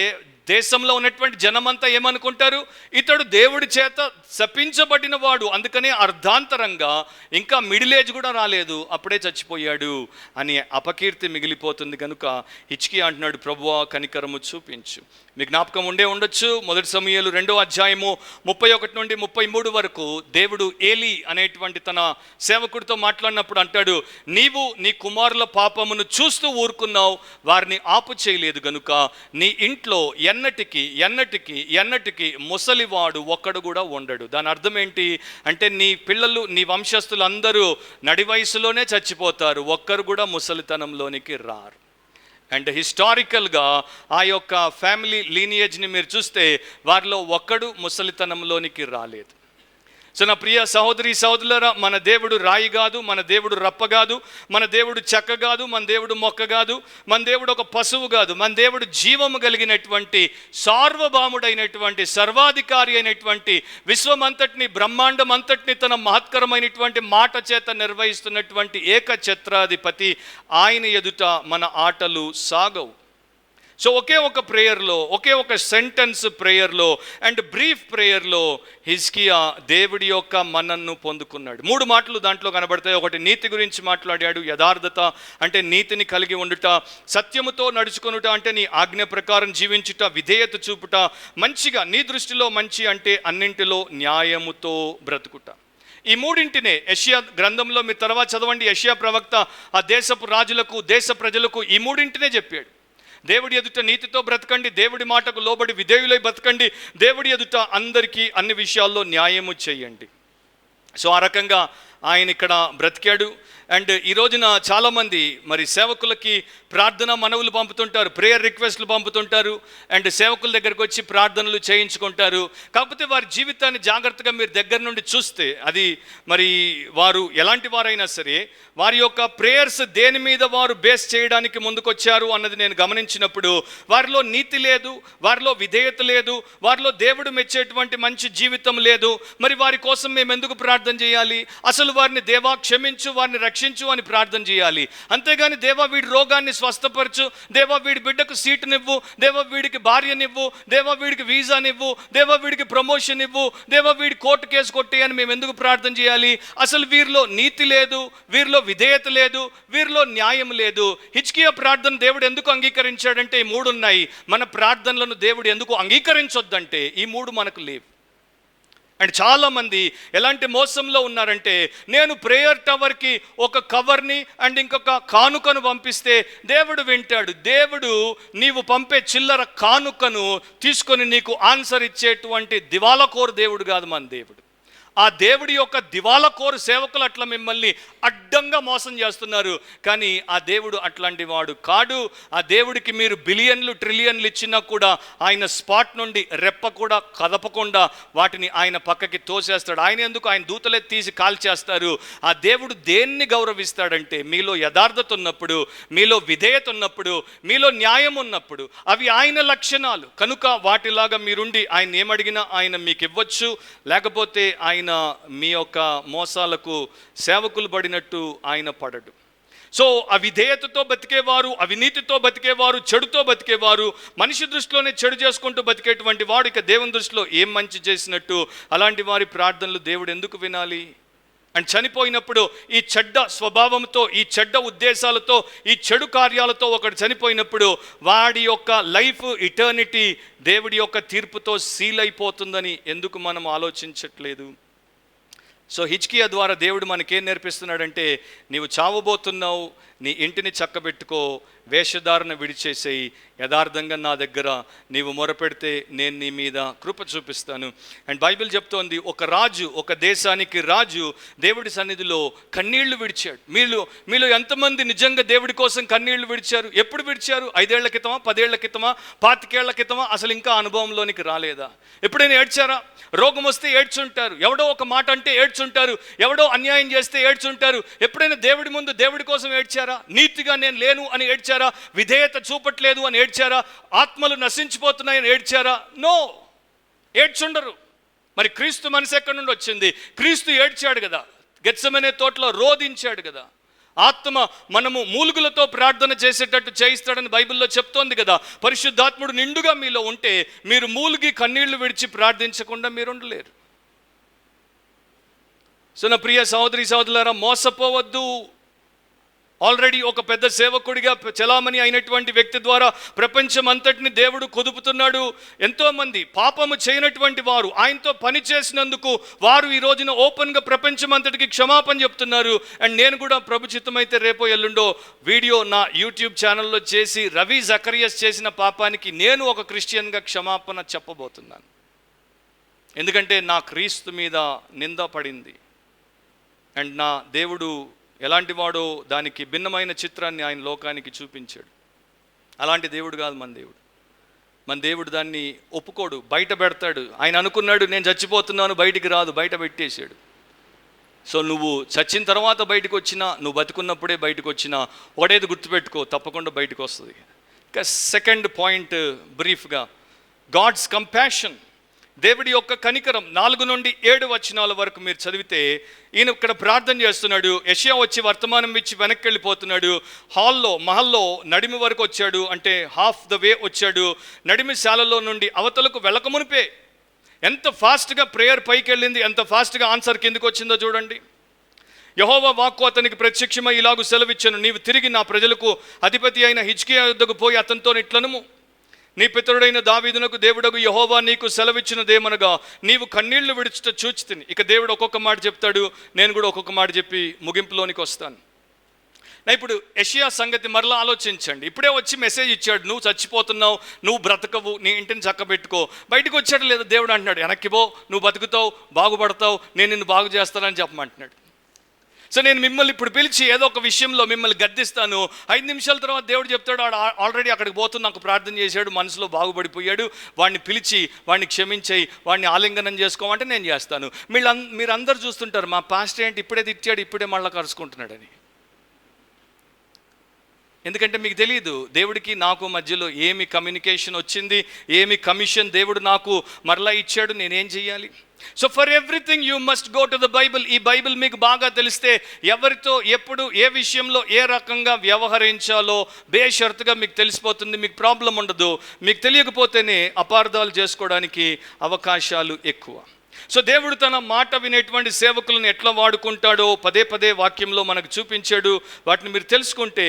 దేశంలో ఉన్నటువంటి జనమంతా ఏమనుకుంటారు, ఇతడు దేవుడి చేత శపించబడిన వాడు, అందుకనే అర్ధాంతరంగా ఇంకా మిడిల్ ఏజ్ కూడా రాలేదు అప్పుడే చచ్చిపోయాడు అని అపకీర్తి మిగిలిపోతుంది. కనుక హిజ్కియా అంటున్నాడు, ప్రభువా కనికరము చూపించు. మీ జ్ఞాపకం ఉండొచ్చు, 1 సమూయేలు 2వ అధ్యాయము 31 నుండి 33 వరకు దేవుడు ఏలీ అనేటువంటి తన సేవకుడితో మాట్లాడినప్పుడు అంటాడు, నీవు నీ కుమారుల పాపమును చూస్తూ ఊరుకున్నావు, వారిని ఆపు చేయలేదు గనుక నీ ఇంట్లో ఎన్నటికి ముసలివాడు ఒక్కడు కూడా ఉండడు. దాని అర్థం ఏంటి అంటే, నీ పిల్లలు నీ వంశస్థులు అందరూ నడి వయసులోనే చచ్చిపోతారు, ఒక్కరు కూడా ముసలితనంలోనికి రారు. అండ్ హిస్టారికల్గా ఆ యొక్క ఫ్యామిలీ లీనియేజ్ని మీరు చూస్తే వారిలో ఒక్కడు ముసలితనంలోనికి రాలేదు. సో నా ప్రియ సహోదరి సహోదరులారా, మన దేవుడు రాయి కాదు, మన దేవుడు రప్ప కాదు, మన దేవుడు చెక్క కాదు, మన దేవుడు మొక్క కాదు, మన దేవుడు ఒక పశువు కాదు. మన దేవుడు జీవము కలిగినటువంటి సార్వభౌముడైనటువంటి సర్వాధికారి అయినటువంటి విశ్వమంతటిని బ్రహ్మాండం అంతటిని తన మహత్కరమైనటువంటి మాట చేత నిర్వహిస్తున్నటువంటి ఏకఛత్రాధిపతి. ఆయన ఎదుట మన ఆటలు సాగవు. సో ఒకే ఒక ప్రేయర్లో, ఒకే ఒక సెంటెన్స్ ప్రేయర్లో అండ్ బ్రీఫ్ ప్రేయర్లో హిజ్కియా దేవుడి యొక్క మన్నను పొందుకున్నాడు. 3 మాటలు దాంట్లో కనబడతాయి. ఒకటి, నీతి గురించి మాట్లాడాడు, యథార్థత అంటే నీతిని కలిగి ఉండుట, సత్యముతో నడుచుకొనుట అంటే నీ ఆజ్ఞ ప్రకారం జీవించుట, విధేయత చూపుట, మంచిగా నీ దృష్టిలో మంచి అంటే అన్నింటిలో న్యాయముతో బ్రతుకుట. ఈ 3 యెషయా గ్రంథంలో మీరు తర్వాత చదవండి. యెషయా ప్రవక్త ఆ దేశపు రాజులకు, దేశ ప్రజలకు ఈ 3 చెప్పాడు. దేవుడి ఎదుట నీతితో బ్రతకండి, దేవుడి మాటకు లోబడి విధేయులై బ్రతకండి, దేవుడి ఎదుట అందరికీ అన్ని విషయాల్లో న్యాయము చేయండి. సో ఆ రకంగా ఆయన ఇక్కడ బ్రతికాడు. అండ్ ఈ రోజున చాలామంది మరి సేవకులకి ప్రార్థన మనవులు పంపుతుంటారు, ప్రేయర్ రిక్వెస్ట్లు పంపుతుంటారు, అండ్ సేవకుల దగ్గరకు వచ్చి ప్రార్థనలు చేయించుకుంటారు. కాకపోతే వారి జీవితాన్ని జాగ్రత్తగా మీరు దగ్గర నుండి చూస్తే, అది మరి వారు ఎలాంటి వారైనా సరే వారి యొక్క ప్రేయర్స్ దేని మీద వారు బేస్ చేయడానికి ముందుకొచ్చారు అన్నది నేను గమనించినప్పుడు, వారిలో నీతి లేదు, వారిలో విధేయత లేదు, వారిలో దేవుడు మెచ్చేటువంటి మంచి జీవితం లేదు. మరి వారి కోసం మేము ఎందుకు ప్రార్థన చేయాలి? అసలు వారిని దేవా క్షమించు, వారిని రక్షించు అని ప్రార్థన చేయాలి. అంతేగాని దేవా వీడి రోగాన్ని స్వస్థపరచు, దేవా వీడి బిడ్డకు సీటునివ్వు, దేవా వీడికి భార్యనివ్వు, దేవా వీడికి వీసానివ్వు, దేవా వీడికి ప్రమోషన్ ఇవ్వు, దేవా వీడి కోర్టు కేసు కొట్టి అని మేము ఎందుకు ప్రార్థన చేయాలి? అసలు వీరిలో నీతి లేదు, వీరిలో విధేయత లేదు, వీరిలో న్యాయం లేదు. హిజ్కియా ప్రార్థన దేవుడు ఎందుకు అంగీకరించాడంటే ఈ 3 ఉన్నాయి. మన ప్రార్థనలను దేవుడు ఎందుకు అంగీకరించొద్దంటే ఈ 3 మనకు లేవు. అండ్ చాలామంది ఎలాంటి మోసంలో ఉన్నారంటే, నేను ప్రేయర్ టవర్కి ఒక కవర్ని అండ్ ఇంకొక కానుకను పంపిస్తే దేవుడు వింటాడు. దేవుడు నీవు పంపే చిల్లర కానుకను తీసుకొని నీకు ఆన్సర్ ఇచ్చేటువంటి దివాలకోరు దేవుడు కాదు మన దేవుడు. ఆ దేవుడి యొక్క దివాలకోరు సేవకులు అట్లా మిమ్మల్ని అడ్డంగా మోసం చేస్తున్నారు. కానీ ఆ దేవుడు అట్లాంటి వాడు కాడు. ఆ దేవుడికి మీరు బిలియన్లు ట్రిలియన్లు ఇచ్చినా కూడా ఆయన స్పాట్ నుండి రెప్ప కూడా కదపకుండా వాటిని ఆయన పక్కకి తోసేస్తాడు. ఆయన ఎందుకు, ఆయన దూతలే తీసి కాల్చేస్తారు. ఆ దేవుడు దేన్ని గౌరవిస్తాడంటే, మీలో యథార్థత ఉన్నప్పుడు, మీలో విధేయత ఉన్నప్పుడు, మీలో న్యాయం ఉన్నప్పుడు. అవి ఆయన లక్షణాలు. కనుక వాటిలాగా మీరుండి ఆయన ఏమడిగినా ఆయన మీకు ఇవ్వచ్చు. లేకపోతే ఆయన మీ యొక్క మోసాలకు సేవకులు పడినట్టు ఆయన పడడు. సో అవిధేయతతో బతికేవారు, అవినీతితో బతికేవారు, చెడుతో బతికేవారు, మనిషి దృష్టిలోనే చెడు చేసుకుంటూ బతికేటువంటి వాడు ఇక దేవుని దృష్టిలో ఏం మంచి చేసినట్టు? అలాంటి వారి ప్రార్థనలు దేవుడు ఎందుకు వినాలి? అండ్ చనిపోయినప్పుడు ఈ చెడ్డ స్వభావంతో, ఈ చెడ్డ ఉద్దేశాలతో, ఈ చెడు కార్యాలతో ఒకడు చనిపోయినప్పుడు వాడి యొక్క లైఫ్ ఇటర్నిటీ దేవుడి యొక్క తీర్పుతో సీల్ అయిపోతుందని ఎందుకు మనం ఆలోచించట్లేదు? సో హిజ్కియా ద్వారా దేవుడు మనకేం నేర్పిస్తున్నాడంటే, నీవు చావబోతున్నావు, నీ ఇంటిని చక్కబెట్టుకో, వేషధారణ విడిచేసేయి, యథార్థంగా నా దగ్గర నీవు మొరపెడితే నేను నీ మీద కృప చూపిస్తాను. అండ్ బైబిల్ చెప్తోంది, ఒక రాజు, ఒక దేశానికి రాజు దేవుడి సన్నిధిలో కన్నీళ్లు విడిచాడు. మీలో ఎంతమంది నిజంగా దేవుడి కోసం కన్నీళ్లు విడిచారు? ఎప్పుడు విడిచారు? 5 ఏళ్ల క్రితమా, 10 ఏళ్ల క్రితమా, 25 ఏళ్ల క్రితమా? అసలు ఇంకా అనుభవంలోనికి రాలేదా? ఎప్పుడైనా ఏడ్చారా? రోగం వస్తే ఏడ్చుంటారు, ఎవడో ఒక మాట అంటే ఏడ్చుంటారు, ఎవడో అన్యాయం చేస్తే ఏడ్చుంటారు. ఎప్పుడైనా దేవుడి ముందు దేవుడి కోసం ఏడ్చారా? నీతిగా నేను లేను అని ఏడ్చారా? విధేయత చూపట్లేదు అని ఏడ్చారా? ఆత్మలు నశించిపోతున్నాయని ఏడ్చారా? నో, ఏడ్చుండరు. మరి క్రీస్తు మనసు ఎక్కడి నుండి వచ్చింది? క్రీస్తు ఏడ్చాడు కదా, గెత్సెమనే తోటలో రోదించాడు కదా. ఆత్మ మనము మూలుగులతో ప్రార్థన చేసేటట్టు చేయిస్తాడని బైబిల్లో చెప్తోంది కదా. పరిశుద్ధాత్ముడు నిండుగా మీలో ఉంటే మీరు మూలుగి కన్నీళ్లు విడిచి ప్రార్థించకుండా మీరు ఉండలేరు. సో నా ప్రియ సహోదరి సహోదరులారా, మోసపోవద్దు. ఆల్రెడీ ఒక పెద్ద సేవకుడిగా చలామణి అయినటువంటి వ్యక్తి ద్వారా ప్రపంచం అంతటిని దేవుడు కుదుపుతున్నాడు. ఎంతోమంది పాపము చేయనటువంటి వారు ఆయనతో పని చేసినందుకు వారు ఈ రోజున ఓపెన్గా ప్రపంచం అంతటికి క్షమాపణ చెప్తున్నారు. అండ్ నేను కూడా ప్రభు చిత్తమైతే రేపో ఎల్లుండో వీడియో నా యూట్యూబ్ ఛానల్లో చేసి రవి జకరియస్ చేసిన పాపానికి నేను ఒక క్రిస్టియన్గా క్షమాపణ చెప్పబోతున్నాను. ఎందుకంటే నా క్రీస్తు మీద నింద పడింది. అండ్ నా దేవుడు ఎలాంటి వాడో దానికి భిన్నమైన చిత్రాన్ని ఆయన లోకానికి చూపించాడు. అలాంటి దేవుడు కాదు మన దేవుడు. మన దేవుడు దాన్ని ఒప్పుకోడు, బయట పెడతాడు. ఆయన అనుకున్నాడు నేను చచ్చిపోతున్నాను, బయటికి రాదు, బయట పెట్టేశాడు. సో నువ్వు చచ్చిన తర్వాత బయటకు వచ్చినా, నువ్వు బతుకున్నప్పుడే బయటకు వచ్చినా ఒకటేది గుర్తుపెట్టుకో, తప్పకుండా బయటకు వస్తుంది. ఇక సెకండ్ పాయింట్ బ్రీఫ్గా, గాడ్స్ కంపాషన్, దేవుడి యొక్క కనికరం. 4 నుండి 7 వచనాల వరకు మీరు చదివితే ఈయన ఇక్కడ ప్రార్థన చేస్తున్నాడు. యెషయా వచ్చి వర్తమానం ఇచ్చి వెనక్కి వెళ్ళిపోతున్నాడు. మహల్లో నడిమి వరకు వచ్చాడు, అంటే హాఫ్ ద వే వచ్చాడు. నడిమి శాలలో నుండి అవతలకు వెళ్ళకమునిపే ఎంత ఫాస్ట్గా ప్రేయర్ పైకి వెళ్ళింది, ఎంత ఫాస్ట్గా ఆన్సర్ కిందకు వచ్చిందో చూడండి. యెహోవా వాక్కు అతనికి ప్రత్యక్షమై ఇలాగు సెలవిచ్చాను, నీవు తిరిగి నా ప్రజలకు అధిపతి అయిన హిజ్కియా యొద్దకు పోయి అతనితో ఇట్లనుము, నీ పితరుడైన దావీదునకు దేవుడగు యెహోవా నీకు సెలవిచ్చినదేమనగా, నీవు కన్నీళ్లు విడుచుట చూచితిని. ఇక దేవుడు ఒక్కొక్క మాట చెప్తాడు, నేను కూడా ఒక్కొక్క మాట చెప్పి ముగింపులోనికి వస్తాను. ఇప్పుడు యెషయా సంగతి మరలా ఆలోచించండి. ఇప్పుడే వచ్చి మెసేజ్ ఇచ్చాడు, నువ్వు చచ్చిపోతున్నావు, నువ్వు బ్రతకవు, నీ ఇంటిని చక్కబెట్టుకో. బయటకు వచ్చాడు లేదా దేవుడు అంటున్నాడు, వెనక్కి పో, నువ్వు బతుకుతావు, బాగుపడతావు, నేను నిన్ను బాగు చేస్తానని చెప్పమంటున్నాడు. సో నేను మిమ్మల్ని ఇప్పుడు పిలిచి ఏదో ఒక విషయంలో మిమ్మల్ని గద్దిస్తాను. 5 నిమిషాల తర్వాత దేవుడు చెప్తాడు, ఆల్రెడీ అక్కడికి పోతున్న నాకు ప్రార్థన చేశాడు, మనసులో బాగుపడిపోయాడు, వాడిని పిలిచి వాడిని క్షమించేయి, వాడిని ఆలింగనం చేసుకోమంటే నేను చేస్తాను. మీరందరూ చూస్తుంటారు, మా పాస్టర్ ఏంటి ఇప్పుడే తిట్టాడు, ఇప్పుడే మళ్ళీ కరుచుకుంటున్నాడని. ఎందుకంటే మీకు తెలియదు దేవుడికి నాకు మధ్యలో ఏమి కమ్యూనికేషన్ వచ్చింది, ఏమి కమిషన్ దేవుడు నాకు మరలా ఇచ్చాడు, నేనేం చెయ్యాలి. So for everything you must go to the Bible. ఈ బైబిల్ మీకు బాగా తెలిస్తే ఎవరితో ఎప్పుడు ఏ విషయంలో ఏ రకంగా వ్యవహరించాలో బేషరతుగా మీకు తెలిసిపోతుంది, మీకు ప్రాబ్లం ఉండదు. మీకు తెలియకపోతేనే అపార్థాలు చేసుకోవడానికి అవకాశాలు ఎక్కువ. సో దేవుడు తన మాట వినేటువంటి సేవకులను ఎట్లా వాడుకుంటాడో పదే వాక్యంలో మనకు చూపించాడు. వాటిని మీరు తెలుసుకుంటే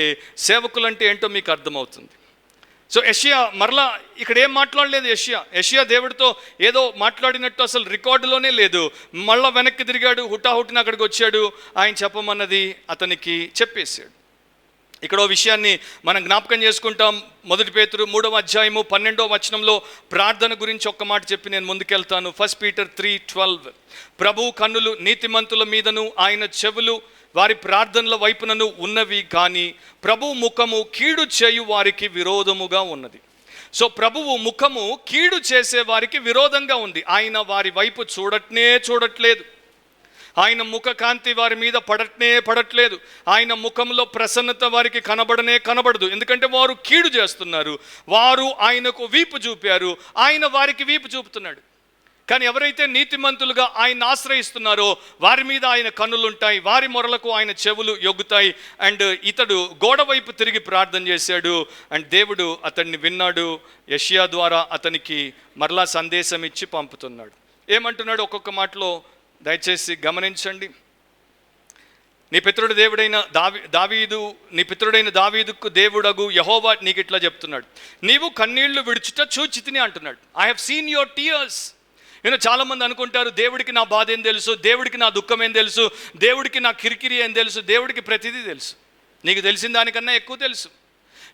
సేవకులు అంటే ఏంటో మీకు అర్థమవుతుంది. సో యెషయా మరలా ఇక్కడ ఏం మాట్లాడలేదు. యెషయా దేవుడితో ఏదో మాట్లాడినట్టు అసలు రికార్డులోనే లేదు. మళ్ళా వెనక్కి తిరిగాడు, హుటాహుటిన అక్కడికి వచ్చాడు, ఆయన చెప్పమన్నది అతనికి చెప్పేశాడు. ఇక్కడ విషయాన్ని మనం జ్ఞాపకం చేసుకుంటాం. 1 పేతురు 3వ అధ్యాయము 12వ వచనంలో ప్రార్థన గురించి ఒక్క మాట చెప్పి నేను ముందుకెళ్తాను. 1 పీటర్ 3:12, ప్రభు కన్నులు నీతిమంతుల మీదను ఆయన చెవులు వారి ప్రార్థనల వైపునను ఉన్నవి, కానీ ప్రభు ముఖము కీడు చేయు వారికి విరోధముగా ఉన్నది. సో ప్రభువు ముఖము కీడు చేసే వారికి విరోధంగా ఉంది. ఆయన వారి వైపు చూడట్లేదు. ఆయన ముఖ కాంతి వారి మీద పడట్లేదు. ఆయన ముఖంలో ప్రసన్నత వారికి కనబడదు. ఎందుకంటే వారు కీడు చేస్తున్నారు. వారు ఆయనకు వీపు చూపారు, ఆయన వారికి వీపు చూపుతున్నాడు. కానీ ఎవరైతే నీతిమంతులుగా ఆయన ఆశ్రయిస్తున్నారో వారి మీద ఆయన కన్నులుంటాయి, వారి మొరలకు ఆయన చెవులు యొగ్గుతాయి. అండ్ ఇతడు గోడ వైపు తిరిగి ప్రార్థన చేశాడు, అండ్ దేవుడు అతన్ని విన్నాడు. యెషయా ద్వారా అతనికి మరలా సందేశం ఇచ్చి పంపుతున్నాడు. ఏమంటున్నాడు ఒక్కొక్క మాటలో దయచేసి గమనించండి. నీ పితరుడైన దావీదుకు దేవుడగు యెహోవా నీకు ఇట్లా చెప్తున్నాడు, నీవు కన్నీళ్లు విడుచుట చూచితిని అంటున్నాడు. I have seen your tears. చాలామంది అనుకుంటారు దేవుడికి నా బాధ ఏం తెలుసు, దేవుడికి నా దుఃఖం ఏం తెలుసు, దేవుడికి నా కిరికిరి ఏం తెలుసు. దేవుడికి ప్రతిదీ తెలుసు. నీకు తెలిసిన దానికన్నా ఎక్కువ తెలుసు.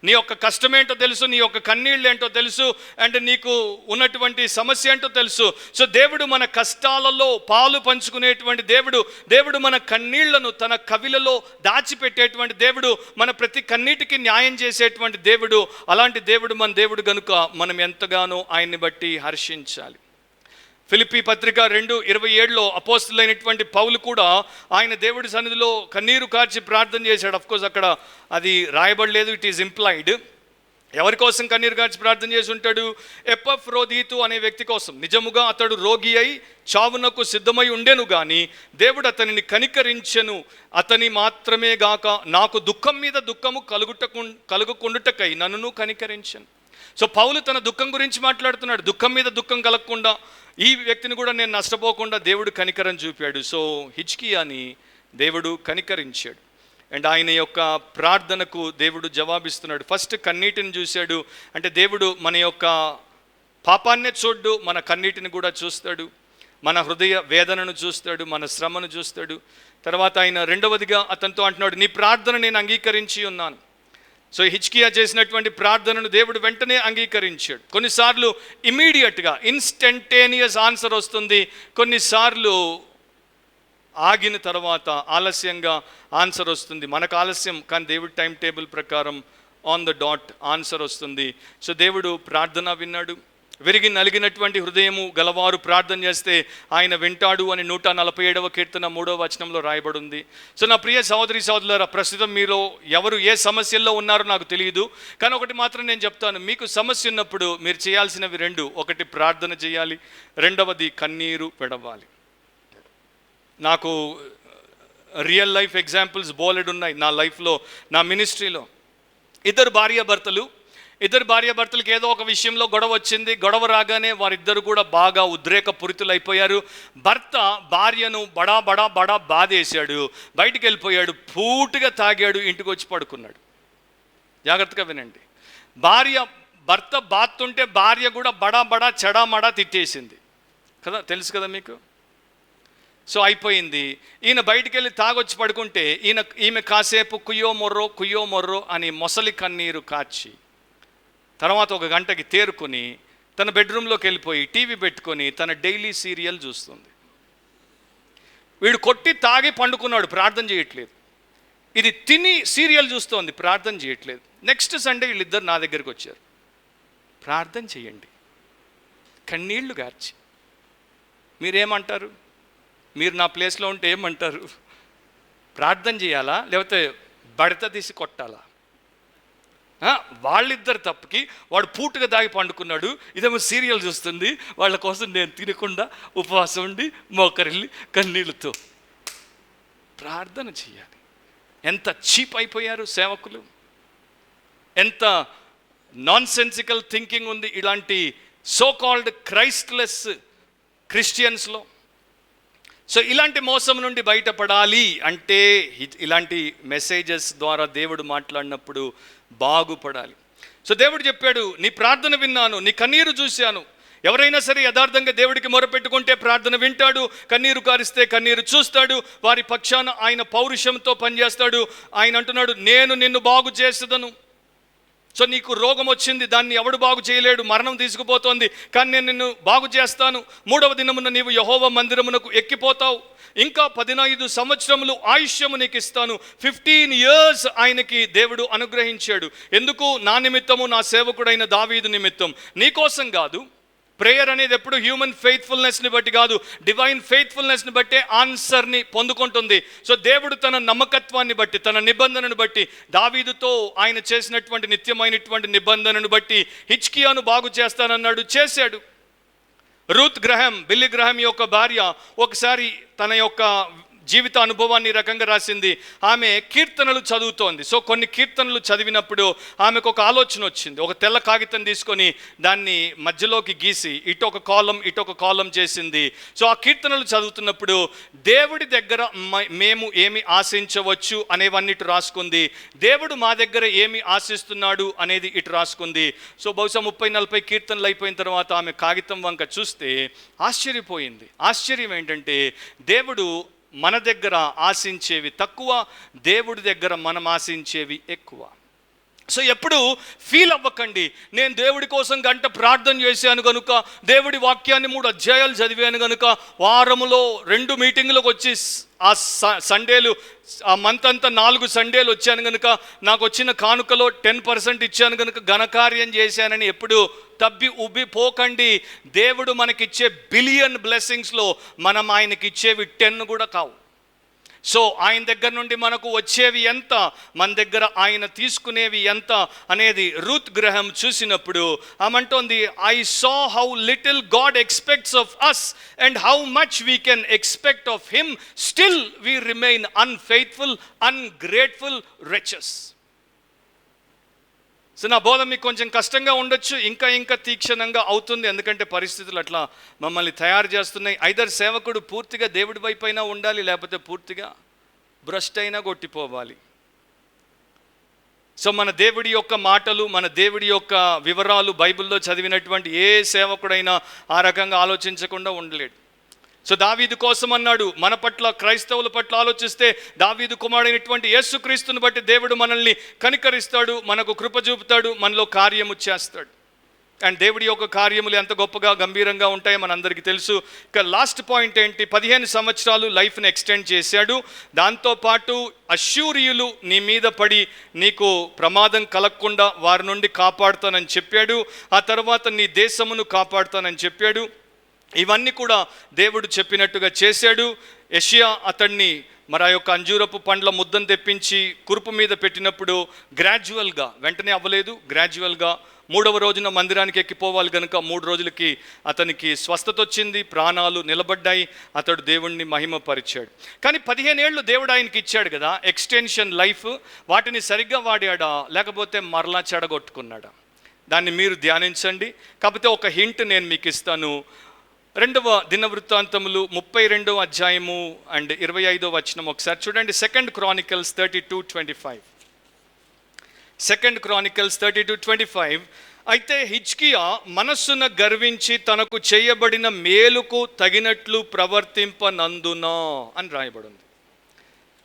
నీ యొక్క కష్టం ఏంటో తెలుసు, నీ యొక్క కన్నీళ్ళు ఏంటో తెలుసు, అండ్ నీకు ఉన్నటువంటి సమస్య ఏంటో తెలుసు. సో దేవుడు మన కష్టాలలో పాలు పంచుకునేటువంటి దేవుడు మన కన్నీళ్లను తన కవిలలో దాచిపెట్టేటువంటి దేవుడు, మన ప్రతి కన్నీటికి న్యాయం చేసేటువంటి దేవుడు. అలాంటి దేవుడు మన దేవుడు గనుక మనం ఎంతగానో ఆయన్ని బట్టి హర్షించాలి. ఫిలిప్పీ పత్రిక 2:27లో అపోస్తులైనటువంటి పౌలు కూడా ఆయన దేవుడి సన్నిధిలో కన్నీరు కార్చి ప్రార్థన చేశాడు. అఫ్కోర్స్ అక్కడ అది రాయబడలేదు, ఇట్ ఈజ్ ఇంప్లాయిడ్. ఎవరి కోసం కన్నీరు గార్చి ప్రార్థన చేసి ఉంటాడు? ఎపఫ్రోదీతు అనే వ్యక్తి కోసం. నిజముగా అతడు రోగి అయి చావునకు సిద్ధమై ఉండెను గాని దేవుడు అతనిని కనికరించెను. అతని మాత్రమే గాక నాకు దుఃఖం మీద దుఃఖము కలుగుకుండుటకై నన్ను కనికరించెను. సో పౌలు తన దుఃఖం గురించి మాట్లాడుతున్నాడు. దుఃఖం మీద దుఃఖం కలగకుండా, ఈ వ్యక్తిని కూడా నేను నష్టపోకుండా దేవుడు కనికరం చూపాడు. సో హిజ్కియాని దేవుడు కనికరించాడు. అండ్ ఆయన యొక్క ప్రార్థనకు దేవుడు జవాబిస్తున్నాడు. ఫస్ట్ కన్నీటిని చూశాడు. అంటే దేవుడు మన యొక్క పాపాన్నే చూడ్డు, మన కన్నీటిని కూడా చూస్తాడు, మన హృదయ వేదనను చూస్తాడు, మన శ్రమను చూస్తాడు. తర్వాత ఆయన రెండవదిగా అతనితో అంటున్నాడు, నీ ప్రార్థన నేను అంగీకరించి ఉన్నాను. సో హిజ్కియా చేసినటువంటి ప్రార్థనను దేవుడు వెంటనే అంగీకరించాడు. కొన్నిసార్లు ఇమీడియట్గా ఇన్స్టంటేనియస్ ఆన్సర్ వస్తుంది, కొన్నిసార్లు ఆగిన తర్వాత ఆలస్యంగా ఆన్సర్ వస్తుంది. మనకు ఆలస్యం, కానీ దేవుడి టైం టేబుల్ ప్రకారం ఆన్ ద డాట్ ఆన్సర్ వస్తుంది. సో దేవుడు ప్రార్థన విన్నాడు. విరిగి నలిగినటువంటి హృదయము గలవారు ప్రార్థన చేస్తే ఆయన వింటాడు అని 147వ కీర్తన 3వ వచనంలో రాయబడి ఉంది. సో నా ప్రియ సహోదరి సహోదరులారా, ప్రస్తుతం మీలో ఎవరు ఏ సమస్యల్లో ఉన్నారో నాకు తెలియదు, కానీ ఒకటి మాత్రం నేను చెప్తాను, మీకు సమస్య ఉన్నప్పుడు మీరు చేయాల్సినవి రెండు. ఒకటి ప్రార్థన చేయాలి, రెండవది కన్నీరు పెడవాలి. నాకు రియల్ లైఫ్ ఎగ్జాంపుల్స్ బోలెడ్ ఉన్నాయి నా లైఫ్లో, నా మినిస్ట్రీలో. ఇద్దరు భార్యాభర్తలకి ఏదో ఒక విషయంలో గొడవ వచ్చింది. గొడవ రాగానే వారిద్దరు కూడా బాగా ఉద్రేకపూరితులైపోయారు. భర్త భార్యను బడా బడా బడా బాధేశాడు, బయటికి వెళ్ళిపోయాడు, పూటుగా తాగాడు, ఇంటికి వచ్చి పడుకున్నాడు. జాగ్రత్తగా వినండి. భర్త బాత్తుంటే భార్య కూడా బడా బడా చెడామడా తిట్టేసింది కదా, తెలుసు కదా మీకు. సో అయిపోయింది. ఈయన బయటికి వెళ్ళి తాగొచ్చి పడుకుంటే ఈమె కాసేపు కుయ్యో మొర్రో అని మొసలి కన్నీరు కాచి తర్వాత ఒక గంటకి తేరుకొని తన బెడ్రూమ్లోకి వెళ్ళిపోయి టీవీ పెట్టుకొని తన డైలీ సీరియల్ చూస్తుంది. వీడు కొట్టి తాగి పండుకున్నాడు, ప్రార్థన చేయట్లేదు. ఇది తిని సీరియల్ చూస్తోంది, ప్రార్థన చేయట్లేదు. నెక్స్ట్ సండే వీళ్ళిద్దరు నా దగ్గరికి వచ్చారు. ప్రార్థన చేయండి, కన్నీళ్లు గార్చి. మీరేమంటారు? మీరు నా ప్లేస్లో ఉంటే ఏమంటారు? ప్రార్థన చేయాలా, లేకపోతే బడత తీసి కొట్టాలా? వాళ్ళిద్దరు తప్పుకి వాడు పూటుగా దాగి పండుకున్నాడు, ఇదేమో సీరియల్ చూస్తుంది. వాళ్ళ కోసం నేను తినకుండా ఉపవాసం ఉండి మోకరిల్లి కన్నీళ్ళతో ప్రార్థన చేయాలి. ఎంత చీప్ అయిపోయారు సేవకులు, ఎంత నాన్ సెన్సికల్ థింకింగ్ ఉంది ఇలాంటి సో కాల్డ్ క్రైస్ట్లెస్ క్రిస్టియన్స్లో. సో ఇలాంటి మోసం నుండి బయటపడాలి అంటే ఇలాంటి మెసేజెస్ ద్వారా దేవుడు మాట్లాడినప్పుడు బాగుపడాలి. సో దేవుడు చెప్పాడు, నీ ప్రార్థన విన్నాను, నీ కన్నీరు చూశాను. ఎవరైనా సరే యథార్థంగా దేవుడికి మొరపెట్టుకుంటే ప్రార్థన వింటాడు, కన్నీరు కారిస్తే కన్నీరు చూస్తాడు, వారి పక్షాన ఆయన పౌరుషంతో పనిచేస్తాడు. ఆయన అంటున్నాడు, నేను నిన్ను బాగు చేసేదను. సో నీకు రోగం వచ్చింది, దాన్ని ఎవడు బాగు చేయలేడు, మరణం తీసుకుపోతోంది, కానీ నేను నిన్ను బాగు చేస్తాను. 3వ దినమున నీవు యెహోవా మందిరమునకు ఎక్కిపోతావు. ఇంకా 15 సంవత్సరములు ఆయుష్యము నీకు ఇస్తాను. 15 years ఆయనకి దేవుడు అనుగ్రహించాడు. ఎందుకు? నా నిమిత్తము, నా సేవకుడైన దావీదు నిమిత్తం. నీకోసం కాదు. ప్రేయర్ అనేది ఎప్పుడు హ్యూమన్ ఫెయిత్ఫుల్నెస్ని బట్టి కాదు, డివైన్ ఫెయిత్ఫుల్నెస్ని బట్టే ఆన్సర్ని పొందుకుంటుంది. సో దేవుడు తన నమ్మకత్వాన్ని బట్టి, తన నిబంధనను బట్టి, దావీదుతో ఆయన చేసినటువంటి నిత్యమైనటువంటి నిబంధనను బట్టి హిజ్కియాను బాగు చేస్తానన్నాడు, చేశాడు. రూత్ గ్రహాం, బిల్లీ గ్రహాం యొక్క భార్య, ఒకసారి తన యొక్క జీవిత అనుభవాన్ని ఈ రకంగా రాసింది. ఆమె కీర్తనలు చదువుతోంది. సో కొన్ని కీర్తనలు చదివినప్పుడు ఆమెకు ఒక ఆలోచన వచ్చింది. ఒక తెల్ల కాగితం తీసుకొని దాన్ని మధ్యలోకి గీసి ఇటొక కాలం చేసింది. సో ఆ కీర్తనలు చదువుతున్నప్పుడు దేవుడి దగ్గర మేము ఏమి ఆశించవచ్చు అనేవన్నీ ఇటు రాసుకుంది, దేవుడు మా దగ్గర ఏమి ఆశిస్తున్నాడు అనేది ఇటు రాసుకుంది. సో బహుశా 30-40 కీర్తనలు అయిపోయిన తర్వాత ఆమె కాగితం వంక చూస్తే ఆశ్చర్యపోయింది. ఆశ్చర్యం ఏంటంటే, దేవుడు మన దగ్గర ఆశించేవి తక్కువ, దేవుడి దగ్గర మనం ఆశించేవి ఎక్కువ. సో ఎప్పుడు ఫీల్ అవ్వకండి, నేను దేవుడి కోసం గంట ప్రార్థన చేశాను కనుక, దేవుడి వాక్యాన్ని 3 అధ్యాయాలు చదివాను కనుక, వారములో 2 మీటింగులకు వచ్చి ఆ సండేలు, ఆ మంత్ అంతా 4 సండేలు వచ్చాను కనుక, నాకు వచ్చిన కానుకలో 10% ఇచ్చాను కనుక ఘనకార్యం చేశానని ఎప్పుడు తబ్బి ఉబ్బిపోకండి. దేవుడు మనకిచ్చే బిలియన్ బ్లెస్సింగ్స్లో మనం ఆయనకి ఇచ్చేవి 10 కూడా కావు. సో ఆయన దగ్గర నుండి మనకు వచ్చేవి ఎంత, మన దగ్గర ఆయన తీసుకునేవి ఎంత అనేది రూత్ గ్రహం చూసినప్పుడు ఆమంటోంది, I saw how little God expects of us and how much we can expect of him, still we remain unfaithful, ungrateful, riches. So నా బోధ మీకు కొంచెం కష్టంగా ఉండొచ్చు, ఇంకా తీక్షణంగా అవుతుంది, ఎందుకంటే పరిస్థితులు అట్లా మమ్మల్ని తయారు చేస్తున్నాయి. ఐదర్ సేవకుడు పూర్తిగా దేవుడి వైపు అయినా ఉండాలి, లేకపోతే పూర్తిగా భ్రష్ట్ అయినా కొట్టిపోవాలి. సో మన దేవుడి యొక్క మాటలు, మన దేవుడి యొక్క వివరాలు బైబిల్లో చదివినటువంటి ఏ సేవకుడైనా ఆ రకంగా ఆలోచించకుండా ఉండలేడు. సో దావీదు కోసం అన్నాడు, మన పట్ల, క్రైస్తవుల పట్ల ఆలోచిస్తే దావీదు కుమారుడైనటువంటి యేసుక్రీస్తుని బట్టి దేవుడు మనల్ని కనికరిస్తాడు, మనకు కృప చూపుతాడు, మనలో కార్యము చేస్తాడు. అండ్ దేవుడి యొక్క కార్యములు ఎంత గొప్పగా గంభీరంగా ఉంటాయో మనందరికీ తెలుసు. ఇక లాస్ట్ పాయింట్ ఏంటి, 15 సంవత్సరాలు లైఫ్ని ఎక్స్టెండ్ చేశాడు. దాంతోపాటు అష్షూరియులు నీ మీద పడి నీకు ప్రమాదం కలగకుండా వారి నుండి కాపాడుతానని చెప్పాడు. ఆ తర్వాత నీ దేశమును కాపాడుతానని చెప్పాడు. ఇవన్నీ కూడా దేవుడు చెప్పినట్టుగా చేశాడు. యెషయా అతన్ని మరి ఆ యొక్క అంజూరపు పండ్ల ముద్దను తెప్పించి కురుపు మీద పెట్టినప్పుడు గ్రాడ్యువల్గా, వెంటనే అవ్వలేదు, గ్రాడ్యువల్గా 3వ రోజున మందిరానికి ఎక్కిపోవాలి కనుక 3 రోజులకి అతనికి స్వస్థత వచ్చింది, ప్రాణాలు నిలబడ్డాయి, అతడు దేవుణ్ణి మహిమపరిచాడు. కానీ 15 ఏళ్ళు దేవుడు ఆయనకి ఇచ్చాడు కదా ఎక్స్టెన్షన్ లైఫ్, వాటిని సరిగ్గా వాడాడా లేకపోతే మరలా చెడగొట్టుకున్నాడా? దాన్ని మీరు ధ్యానించండి. కాకపోతే ఒక హింట్ నేను మీకు ఇస్తాను. 2వ దినవృత్తాంతములు 32వ అధ్యాయము అండ్ 25వ వచనం ఒకసారి చూడండి. 2 Chronicles 32:25. 2 Chronicles 32:25. అయితే హిజ్కియా మనస్సున గర్వించి తనకు చేయబడిన మేలుకు తగినట్లు ప్రవర్తింపనందునా అని రాయబడింది.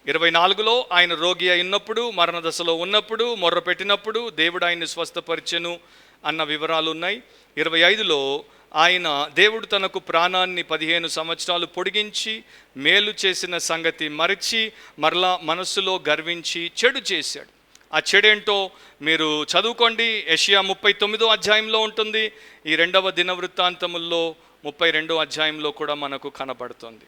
24లో ఆయన రోగి అయినప్పుడు, మరణ దశలో ఉన్నప్పుడు, మొర్ర పెట్టినప్పుడు దేవుడు ఆయన్ని స్వస్థపరిచెను అన్న వివరాలు ఉన్నాయి. 25లో ఆయన దేవుడు తనకు ప్రాణాన్ని 15 సంవత్సరాలు పొడిగించి మేలు చేసిన సంగతి మరిచి మరలా మనస్సులో గర్వించి చెడు చేశాడు. ఆ చెడేంటో మీరు చదువుకోండి. యెషయా 39వ అధ్యాయంలో ఉంటుంది. ఈ 2వ దినవృత్తాంతముల్లో 32వ అధ్యాయంలో కూడా మనకు కనబడుతుంది.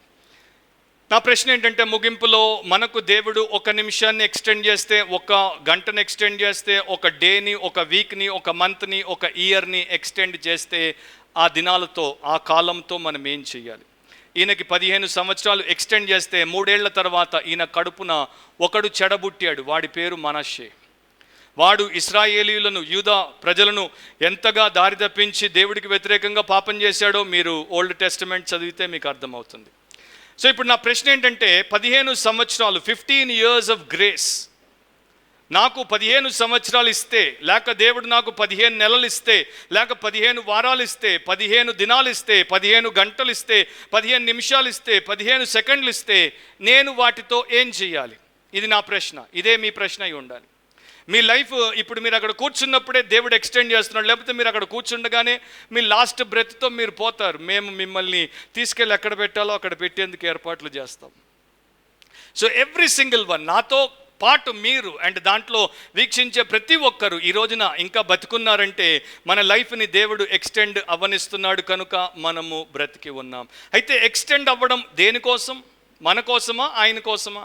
నా ప్రశ్న ఏంటంటే, ముగింపులో మనకు దేవుడు 1 నిమిషాన్ని ఎక్స్టెండ్ చేస్తే, 1 గంటను ఎక్స్టెండ్ చేస్తే, 1 డేని, 1 వీక్ని, 1 మంత్ని, 1 ఇయర్ని ఎక్స్టెండ్ చేస్తే, ఆ దినాలతో, ఆ కాలంతో మనం ఏం చేయాలి? ఈయనకి 15 సంవత్సరాలు ఎక్స్టెండ్ చేస్తే 3 ఏళ్ల తర్వాత ఈయన కడుపున ఒకడు చెడబుట్టాడు, వాడి పేరు మనష్షే. వాడు ఇశ్రాయేలీయులను, యూదా ప్రజలను ఎంతగా దారి తప్పించి దేవుడికి వ్యతిరేకంగా పాపం చేశాడో మీరు ఓల్డ్ టెస్టమెంట్ చదివితే మీకు అర్థమవుతుంది. సో ఇప్పుడు నా ప్రశ్న ఏంటంటే, 15 సంవత్సరాలు, 15 years ఆఫ్ గ్రేస్, నాకు 15 సంవత్సరాలు ఇస్తే, లేక దేవుడు నాకు 15 నెలలు ఇస్తే, లేక 15 వారాలు ఇస్తే, 15 దినాలు ఇస్తే, 15 గంటలు ఇస్తే, 15 నిమిషాలు ఇస్తే, 15 సెకండ్లు ఇస్తే, నేను వాటితో ఏం చేయాలి? ఇది నా ప్రశ్న. ఇదే మీ ప్రశ్న అయి ఉండాలి. మీ లైఫ్ ఇప్పుడు మీరు అక్కడ కూర్చున్నప్పుడే దేవుడు ఎక్స్టెండ్ చేస్తున్నాడు, లేకపోతే మీరు అక్కడ కూర్చుండగానే మీ లాస్ట్ బ్రెత్తో మీరు పోతారు. మేము మిమ్మల్ని తీసుకెళ్ళి ఎక్కడ పెట్టాలో అక్కడ పెట్టేందుకు ఏర్పాట్లు చేస్తాం. సో ఎవ్రీ సింగిల్ వన్, నాతో పాటు మీరు అండ్ దాంట్లో వీక్షించే ప్రతి ఒక్కరు ఈ రోజున ఇంకా బతుకున్నారంటే మన లైఫ్ని దేవుడు ఎక్స్టెండ్ అవ్వనిస్తున్నాడు కనుక మనము బ్రతికి ఉన్నాం. అయితే ఎక్స్టెండ్ అవ్వడం దేనికోసం? మన కోసమా, ఆయన కోసమా?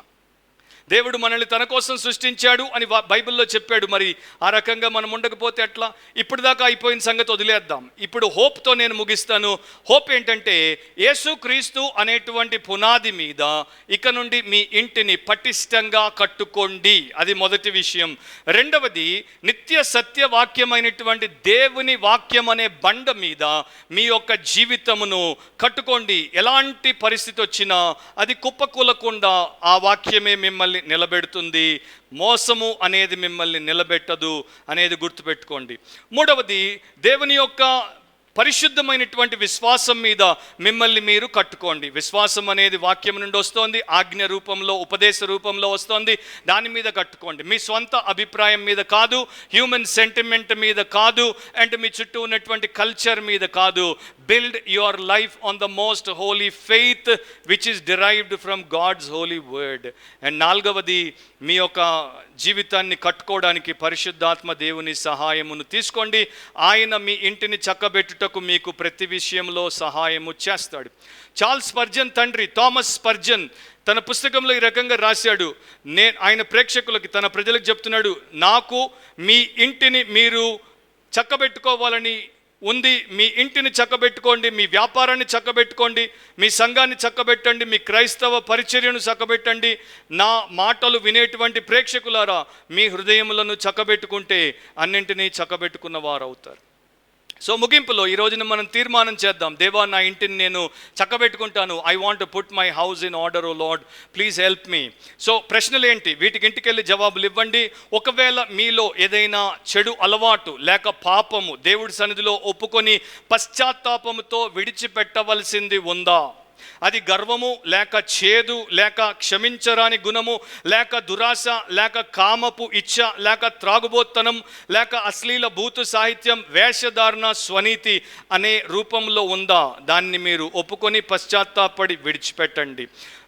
దేవుడు మనల్ని తన కోసం సృష్టించాడు అని బైబిల్లో చెప్పాడు. మరి ఆ రకంగా మనం ఉండకపోతే ఎట్లా? ఇప్పుడు దాకా అయిపోయిన సంగతి వదిలేద్దాం. ఇప్పుడు హోప్తో నేను ముగిస్తాను. హోప్ ఏంటంటే, యేసుక్రీస్తు అనేటువంటి పునాది మీద ఇక నుండి మీ ఇంటిని పటిష్టంగా కట్టుకోండి. అది మొదటి విషయం. రెండవది, నిత్య సత్య వాక్యమైనటువంటి దేవుని వాక్యం అనే బండ మీద మీ యొక్క జీవితమును కట్టుకోండి. ఎలాంటి పరిస్థితి వచ్చినా అది కుప్పకూలకుండా ఆ వాక్యమే మిమ్మల్ని నిలబెడుతుంది. మోసము అనేది మిమ్మల్ని నిలబెట్టదు అనేది గుర్తుపెట్టుకోండి. మూడవది, దేవుని యొక్క పరిశుద్ధమైనటువంటి విశ్వాసం మీద మిమ్మల్ని మీరు కట్టుకోండి. విశ్వాసం అనేది వాక్యం నుండి వస్తోంది, ఆజ్ఞ రూపంలో, ఉపదేశ రూపంలో వస్తోంది. దాని మీద కట్టుకోండి. మీ సొంత అభిప్రాయం మీద కాదు, హ్యూమన్ సెంటిమెంట్ మీద కాదు, అండ్ మీ చుట్టూ ఉన్నటువంటి కల్చర్ మీద కాదు. Build your life on the most holy faith which is derived from God's holy word. And నాలుగవది, మీ యొక్క జీవితాన్ని కట్టుకోవడానికి పరిశుద్ధాత్మ దేవుని సహాయమును తీసుకోండి. ఆయన మీ ఇంటిని చక్కబెట్టుటకు మీకు ప్రతి విషయంలో సహాయము చేస్తాడు. చార్ల్స్ స్పర్జన్ తండ్రి థామస్ స్పర్జన్ తన పుస్తకంలో ఈ రకంగా రాశాడు. ఆయన ప్రేక్షకులకి, తన ప్రజలకు చెప్తున్నాడు, నాకు మీ ఇంటిని మీరు చక్కబెట్టుకోవాలని ఉంది. మీ ఇంటిని చక్కబెట్టుకోండి, మీ వ్యాపారాన్ని చక్కబెట్టుకోండి, మీ సంఘాన్ని చక్కబెట్టండి, మీ క్రైస్తవ పరిచర్యను చక్కబెట్టండి. నా మాటలు వినేటువంటి ప్రేక్షకులారా, మీ హృదయములను చక్కబెట్టుకుంటే అన్నింటినీ చక్కబెట్టుకున్న వారు అవుతారు. సో ముగింపులో ఈ రోజున మనం తీర్మానం చేద్దాం, దేవా నా ఇంటిని నేను చక్కబెట్టుకుంటాను. I want to put my house in order, O Lord please help me. So ప్రశ్నలు ఏంటి? వీటికి ఇంటికెళ్ళి జవాబులు ఇవ్వండి. ఒకవేళ మీలో ఏదైనా చెడు అలవాటు లేక పాపము దేవుడి సన్నిధిలో ఒప్పుకొని పశ్చాత్తాపముతో విడిచిపెట్టవలసింది ఉందా? అది గర్వము లేక చేదు లేక క్షమించరాని గుణము లేక దురాశ లేక కామపు ఇచ్చ లేక త్రాగుబోత్తనం లేక అశ్లీల భూతు సాహిత్యం, వేషధారణ, స్వనీతి అనే రూపంలో ఉందా? దాన్ని మీరు ఒప్పుకొని పశ్చాత్తాపడి విడిచిపెట్టండి.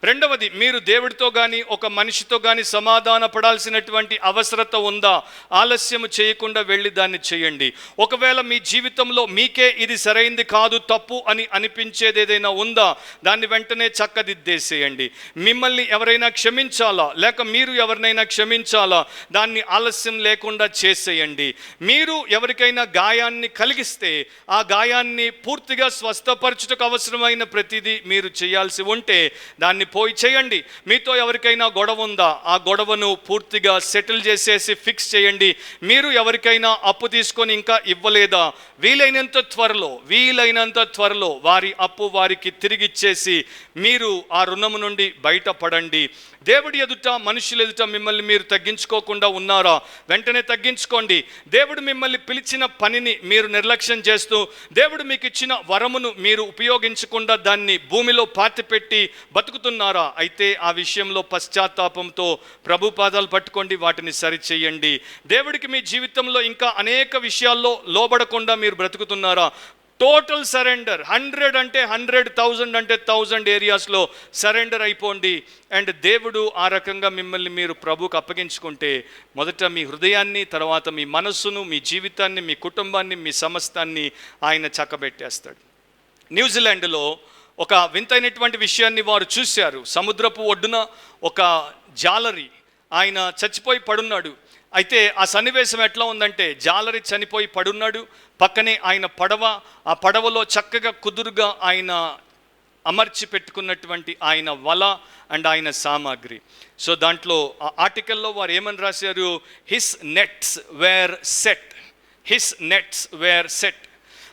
రెండవది, మీరు దేవుడితో కానీ ఒక మనిషితో కానీ సమాధాన పడాల్సినటువంటి అవసరత ఉందా? ఆలస్యం చేయకుండా వెళ్ళి దాన్ని చేయండి. ఒకవేళ మీ జీవితంలో మీకే ఇది సరైంది కాదు, తప్పు అని అనిపించేది ఏదైనా ఉందా? దాన్ని వెంటనే చక్కదిద్దేసేయండి. మిమ్మల్ని ఎవరైనా క్షమించాలా లేక మీరు ఎవరినైనా క్షమించాలా? దాన్ని ఆలస్యం లేకుండా చేసేయండి. మీరు ఎవరికైనా గాయాన్ని కలిగిస్తే ఆ గాయాన్ని పూర్తిగా స్వస్థపరచుటకు అవసరమైన ప్రతిదీ మీరు చేయాల్సి ఉంటే దాన్ని పోయి చేయండి. మీతో ఎవరికైనా గొడవ ఉందా? ఆ గొడవను పూర్తిగా సెటిల్ చేసేసి ఫిక్స్ చేయండి. మీరు ఎవరికైనా అప్పు తీసుకొని ఇంకా ఇవ్వలేదా? వీలైనంత త్వరలో వారి అప్పు వారికి తిరిగిచ్చేసి మీరు ఆ రుణము నుండి బయటపడండి. దేవుడి ఎదుట మనుషుల ఎదుట మిమ్మల్ని మీరు తగ్గించుకోకుండా ఉన్నారా? వెంటనే తగ్గించుకోండి. దేవుడు మిమ్మల్ని పిలిచిన పనిని మీరు నిర్లక్ష్యం చేస్తూ, దేవుడు మీకు ఇచ్చిన వరమును మీరు ఉపయోగించకుండా దాన్ని భూమిలో పాతిపెట్టి బతుకుతున్నారా? అయితే ఆ విషయంలో పశ్చాత్తాపంతో ప్రభు పాదాలు పట్టుకోండి, వాటిని సరిచేయండి. దేవుడికి మీ జీవితంలో ఇంకా అనేక విషయాల్లో లోబడకుండా మీరు బ్రతుకుతున్నారా? టోటల్ సరెండర్, 100 అంటే 100, 1000 అంటే 1000 ఏరియాస్లో సరెండర్ అయిపోండి. అండ్ దేవుడు ఆ రకంగా మిమ్మల్ని మీరు ప్రభువుకు అప్పగించుకుంటే మొదట మీ హృదయాన్ని, తర్వాత మీ మనస్సును, మీ జీవితాన్ని, మీ కుటుంబాన్ని, మీ సమస్తాన్ని ఆయన చక్కబెట్టేస్తాడు. న్యూజిలాండ్లో ఒక వింతైనటువంటి విషయాన్ని వారు చూశారు. సముద్రపు ఒడ్డున ఒక జాలరి, ఆయన చచ్చిపోయి పడున్నాడు. అయితే ఆ సన్నివేశం ఎట్లా ఉందంటే, జాలరి చనిపోయి పడున్నాడు, పక్కనే ఆయన పడవ, ఆ పడవలో చక్కగా కుదురుగా ఆయన అమర్చి పెట్టుకున్నటువంటి ఆయన వల అండ్ ఆయన సామాగ్రి. సో దాంట్లో ఆ ఆర్టికల్లో వారు ఏమని రాశారు? His nets were set.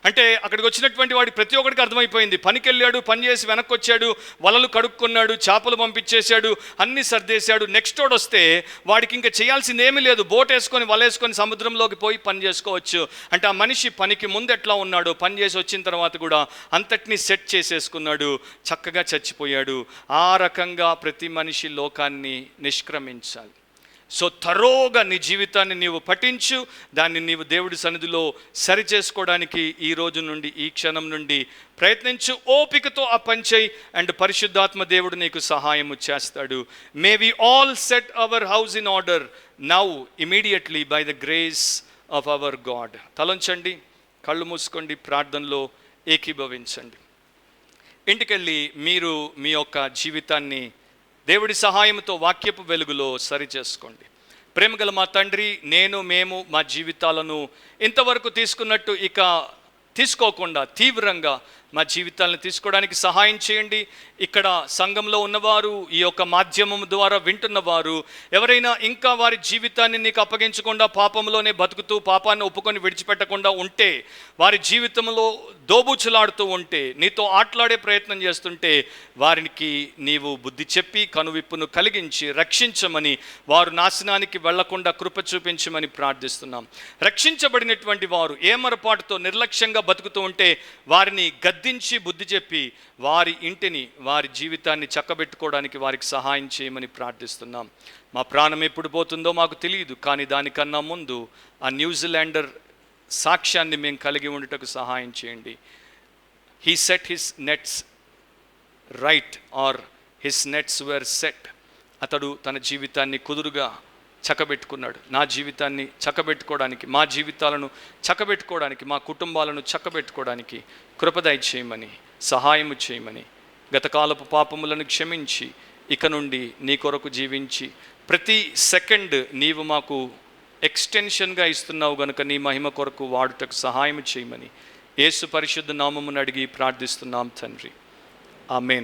అంటే అక్కడికి వచ్చినటువంటి వాడి ప్రతి ఒక్కడికి అర్థమైపోయింది. పనికి వెళ్ళాడు, పని చేసి వెనక్కి వచ్చాడు, వలలు కడుక్కున్నాడు, చేపలు పంపించేశాడు, అన్నీ సర్దేశాడు. నెక్స్ట్ వాడు వస్తే వాడికి ఇంకా చేయాల్సింది ఏమీ లేదు, బోట్ వేసుకొని వలేసుకొని సముద్రంలోకి పోయి పని చేసుకోవచ్చు. అంటే ఆ మనిషి పనికి ముందు ఎట్లా ఉన్నాడో పని చేసి వచ్చిన తర్వాత కూడా అంతటినీ సెట్ చేసేసుకున్నాడు, చక్కగా చచ్చిపోయాడు. ఆ రకంగా ప్రతి మనిషి లోకాన్ని నిష్క్రమించాలి. సో తరోగా నీ జీవితాన్ని నీవు పఠించు, దాన్ని నీవు దేవుడి సన్నిధిలో సరి చేసుకోవడానికి ఈ రోజు నుండి, ఈ క్షణం నుండి ప్రయత్నించు. ఓపికతో ఆ పని చేయి అండ్ పరిశుద్ధాత్మ దేవుడు నీకు సహాయము చేస్తాడు. May we all set our house in order now immediately by the grace of our God. తలంచండి, కళ్ళు మూసుకోండి, ప్రార్థనలో ఏకీభవించండి. ఇంటికెళ్ళి మీరు మీ యొక్క జీవితాన్ని దేవుడి సహాయంతో వాక్యపు వెలుగులో సరి చేసుకోండి. ప్రేమగల మా తండ్రి, మేము మా జీవితాలను ఇంతవరకు తీసుకున్నట్టు ఇక తీసుకోకుండా తీవ్రంగా మా జీవితాలను తీసుకోవడానికి సహాయం చేయండి. ఇక్కడ సంఘంలో ఉన్నవారు, ఈ యొక్క మాధ్యమం ద్వారా వింటున్నవారు ఎవరైనా ఇంకా వారి జీవితాన్ని నీకు అప్పగించకుండా పాపంలోనే బతుకుతూ పాపాన్ని ఒప్పుకొని విడిచిపెట్టకుండా ఉంటే, వారి జీవితంలో దోబూచులాడుతూ ఉంటే, నీతో ఆటలాడే ప్రయత్నం చేస్తుంటే, వారికి నీవు బుద్ధి చెప్పి కనువిప్పును కలిగించి రక్షించమని, వారు నాశనానికి వెళ్లకుండా కృప చూపించమని ప్రార్థిస్తున్నాం. రక్షించబడినటువంటి వారు ఏమరపాటుతో నిర్లక్ష్యంగా బతుకుతూ ఉంటే వారిని గద్దించి బుద్ధి చెప్పి వారి ఇంటిని, వారి జీవితాన్ని చక్కబెట్టుకోవడానికి వారికి సహాయం చేయమని ప్రార్థిస్తున్నాం. మా ప్రాణం ఎప్పుడు పోతుందో మాకు తెలియదు, కానీ దానికన్నా ముందు ఆ న్యూజిలాండర్ సాక్ష్యాన్ని మేము కలిగి ఉండటకు సహాయం చేయండి. He set his nets right or his nets were set. అతడు తన జీవితాన్ని కుదురుగా చక్కబెట్టుకున్నాడు. నా జీవితాన్ని చక్కబెట్టుకోవడానికి, మా జీవితాలను చక్కబెట్టుకోవడానికి, మా కుటుంబాలను చక్కబెట్టుకోవడానికి కృప దయచేయమని, సహాయము చేయమని, గతకాలపు పాపములను క్షమించి ఇక నుండి నీ కొరకు జీవించి ప్రతి సెకండ్ నీవు మాకు ఎక్స్టెన్షన్గా ఇస్తున్నావు గనుక నీ మహిమ కొరకు వాడుటకు సహాయం చేయమని యేసు పరిశుద్ధ నామమును అడిగి ప్రార్థిస్తున్నాం తండ్రి. ఆమేన్.